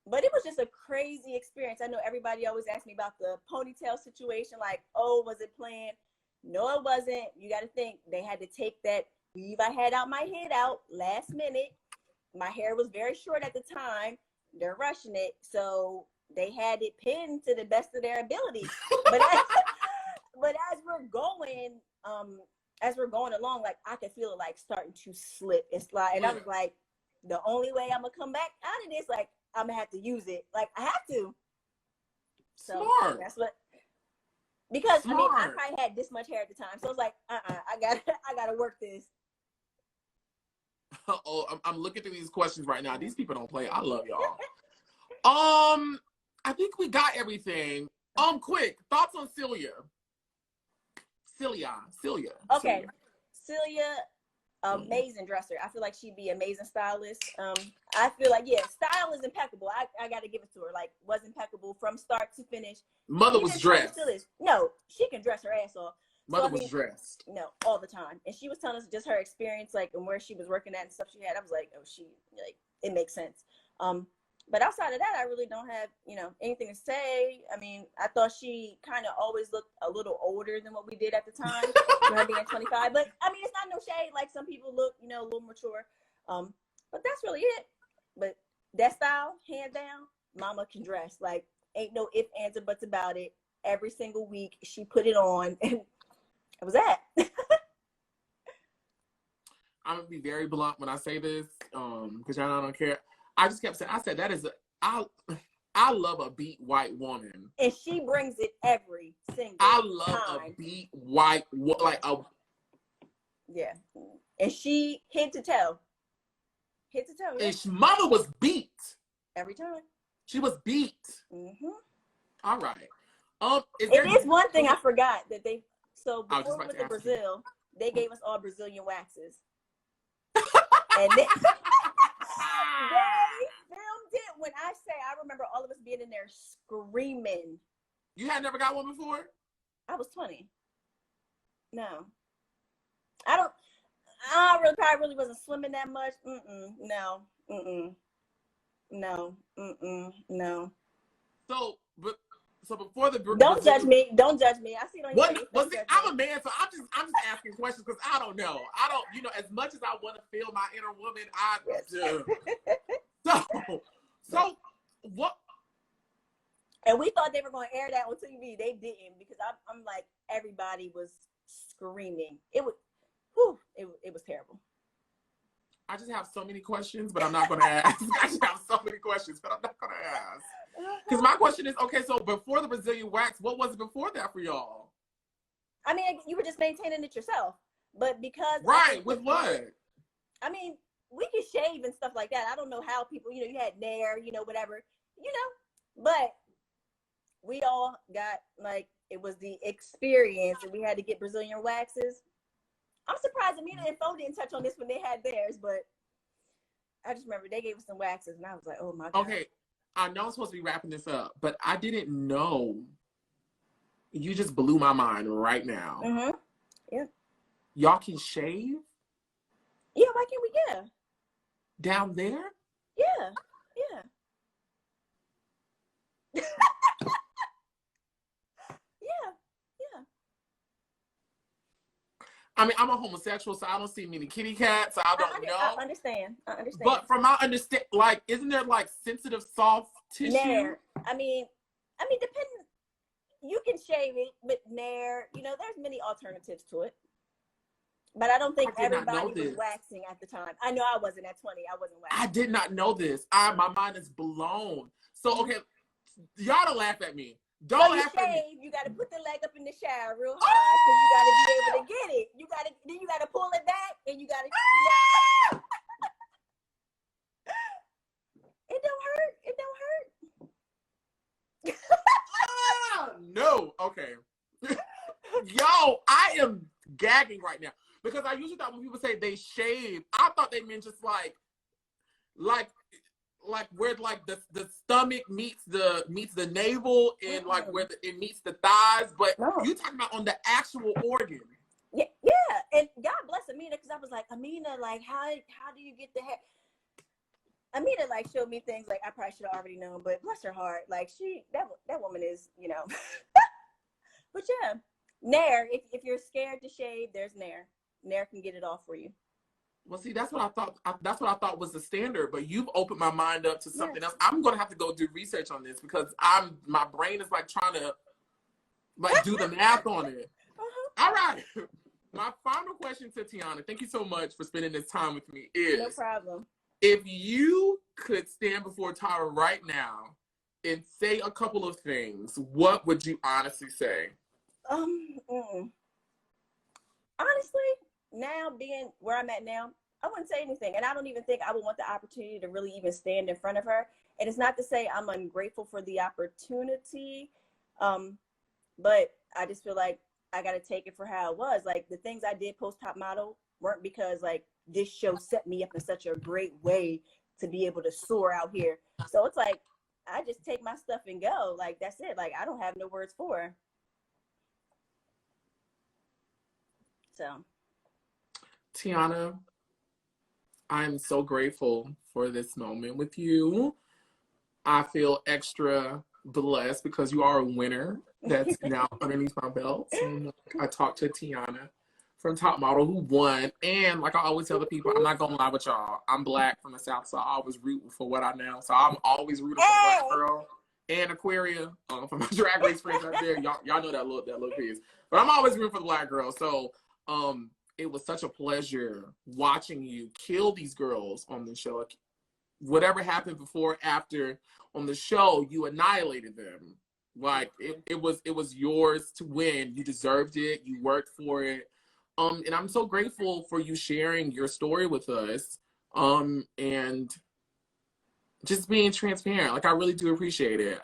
But it was just a crazy experience. I know everybody always asks me about the ponytail situation, like, oh, was it planned? No, it wasn't. You got to think they had to take that weave I had out my head out last minute. My hair was very short at the time. They're rushing it. So they had it pinned to the best of their ability. But as we're going along, like, I could feel it like starting to slip and slide. And I was like, the only way I'm going to come back out of this, like, I'm gonna have to use it. Like, I have to. So Smart. That's what. Because Smart. I probably had this much hair at the time, so I was like, I gotta work this. Oh, I'm looking through these questions right now. These people don't play. I love y'all. I think we got everything. Quick thoughts on Celia. Okay, Celia. Amazing dresser. I feel like she'd be amazing stylist. I feel like, style is impeccable. I got to give it to her. Like, was impeccable from start to finish. Mother was dressed. No, she can dress her ass off. Mother was dressed. No, all the time. And she was telling us just her experience, like, and where she was working at and stuff she had. I was like, it makes sense. But outside of that, I really don't have, anything to say. I mean, I thought she kind of always looked a little older than what we did at the time, her being 25. But, I mean, it's not no shade. Like, some people look, a little mature. But that's really it. But that style, hand down, mama can dress. Like, ain't no ifs, ands, or buts about it. Every single week, she put it on, and that was that. I'm going to be very blunt when I say this, because y'all don't care. I just kept saying, I love a beat white woman. And she brings it every single I love time. A beat white, like a... Yeah. And she head to toe. Yeah. And mama was beat. Every time. She was beat. Mm-hmm. All right. It is one thing I forgot that so before we went to Brazil, they gave us all Brazilian waxes. And then... They filmed it when I remember all of us being in there screaming. You had never got one before? I was 20. No. I probably wasn't swimming that much. No. No. So before the Don't judge me. I see it on your face. I'm a man, so I'm just asking questions because I don't know. As much as I want to feel my inner woman, I do. So what? And we thought they were going to air that on TV. They didn't, because I'm like, everybody was screaming. It was terrible. I just have so many questions, but I'm not going to ask. I just have so many questions, but I'm not going to ask. Because my question is, okay, so before the Brazilian wax, what was it before that for y'all? I mean, you were just maintaining it yourself. But because... Right, with what? I mean, we could shave and stuff like that. I don't know how people, you had Nair, whatever, But we all got, like, it was the experience, and we had to get Brazilian waxes. I'm surprised Aminat and Fo didn't touch on this when they had theirs, but I just remember they gave us some waxes, and I was like, oh my God. Okay, I know I'm supposed to be wrapping this up, but I didn't know. You just blew my mind right now. Mm-hmm. Yeah. Y'all can shave? Yeah, why can't we? Yeah. Down there? Yeah. Yeah. Yeah. Yeah. I mean, I'm a homosexual, so I don't see many kitty cats, so I don't know. I understand. But from my understand, like, isn't there like sensitive, soft tissue? Nair. I mean, depending. You can shave it with Nair. You know, there's many alternatives to it. But I don't think everybody was waxing at the time. I know I wasn't at 20. I wasn't waxing. I did not know this. My mind is blown. So, okay, y'all don't laugh at me. Don't laugh at me. You got to put the leg up in the shower real hard because you got to be able to get it. Then you got to pull it back and you got to. It don't hurt. It don't hurt. No. Okay. Yo, I am gagging right now because I usually thought when people say they shave, I thought they meant just like where like the stomach meets the navel and like where it meets the thighs, but you talking about on the actual organ. Yeah, and God bless Aminat because I was like, Aminat, like how do you get the hair? Aminat like showed me things like I probably should have already known, but bless her heart, like that woman is, you know. But yeah, Nair. If you're scared to shave, there's Nair. Nair can get it off for you. Well, see, that's what I thought. That's what I thought was the standard. But you've opened my mind up to something else. I'm gonna have to go do research on this because my brain is like trying to like do the math on it. All right. My final question to Teyona, thank you so much for spending this time with me, is no problem. If you could stand before Tyra right now and say a couple of things, what would you honestly say? Honestly, now being where I'm at now, I wouldn't say anything. And I don't even think I would want the opportunity to really even stand in front of her. And it's not to say I'm ungrateful for the opportunity, but I just feel like I got to take it for how it was. Like the things I did post Top Model weren't because like this show set me up in such a great way to be able to soar out here. So it's like, I just take my stuff and go. Like, that's it. Like, I don't have no words for her. So. Teyona, I'm so grateful for this moment with you. I feel extra blessed because you are a winner that's now underneath my belt. So I talked to Teyona from Top Model who won. And like I always tell the people, I'm not going to lie with y'all. I'm Black from the South, so I always root for what I know. So I'm always rooting for the Black girl and Aquaria for my Drag Race friends right there. Y'all know that little piece. But I'm always rooting for the Black girl. So it was such a pleasure watching you kill these girls on the show. Whatever happened before, after on the show, you annihilated them. Like it was yours to win. You deserved it. You worked for it. And I'm so grateful for you sharing your story with us. And just being transparent. Like I really do appreciate it.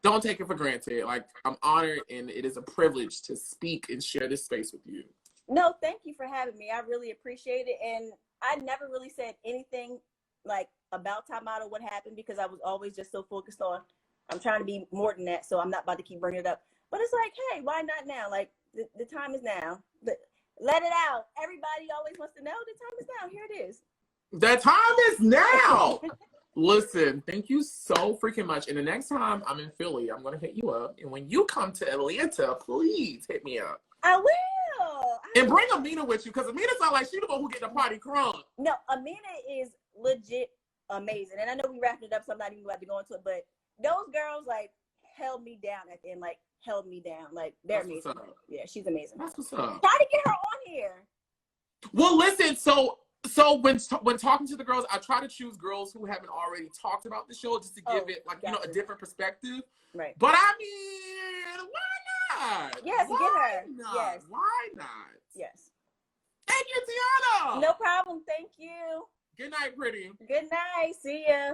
Don't take it for granted. Like I'm honored and it is a privilege to speak and share this space with you. No, thank you for having me. I really appreciate it. And I never really said anything like about Top Model, what happened, because I was always just so focused on, I'm trying to be more than that. So I'm not about to keep bringing it up, but it's like, hey, why not now? Like the time is now. Let it out. Everybody always wants to know. The time is now. Here it is. The time is now. Listen, thank you so freaking much. And the next time I'm in Philly, I'm going to hit you up. And when you come to Atlanta, please hit me up. I will. And bring Aminat with you, because Aminat's not like she's the one who get the party crunk. No, Aminat is legit amazing. And I know we wrapped it up, so I'm not even about to go into it. But those girls, like, held me down at the end. Like, held me down. Like, they're amazing. Yeah, she's amazing. That's what's up. Try to get her on here. Well, listen, so when talking to the girls, I try to choose girls who haven't already talked about the show just to give it, like, you know, a different perspective. Right. But I mean, why not? Yes, why get her. Not? Yes. Why not? Yes. Thank you, Teyona. No problem. Thank you. Good night, pretty. Good night. See ya.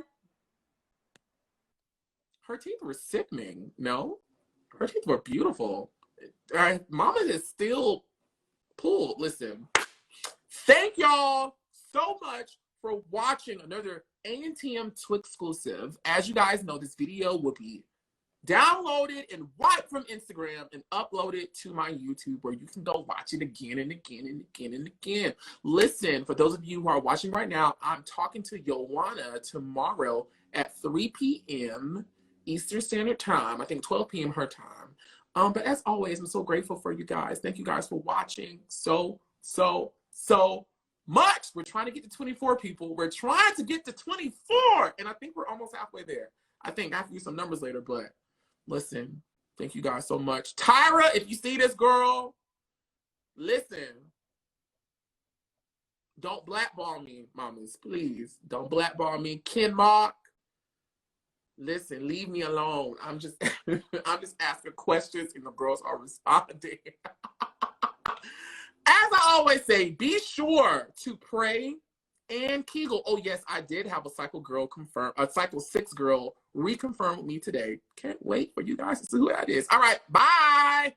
Her teeth were sickening. No? Her teeth were beautiful. Mama is still pulled. Listen. Thank y'all so much for for watching another ANTM Twixt exclusive. As you guys know, this video will be downloaded and wiped from Instagram and uploaded to my YouTube, where you can go watch it again and again and again and again. Listen, for those of you who are watching right now, I'm talking to Teyona tomorrow at 3 p.m. Eastern Standard Time. I think 12 p.m. her time. But as always, I'm so grateful for you guys. Thank you guys for watching so much. We're trying to get to 24 people. We're trying to get to 24. And I think we're almost halfway there. I think I have to do some numbers later, but listen, thank you guys so much. Tyra, if you see this, girl, listen. Don't blackball me, mamas, please. Don't blackball me. Ken Mark, listen, leave me alone. I'm just I'm just asking questions and the girls are responding. As I always say, be sure to pray and Kegel. Oh yes, I did have a cycle cycle 6 girl reconfirm with me today. Can't wait for you guys to see who that is. All right, bye.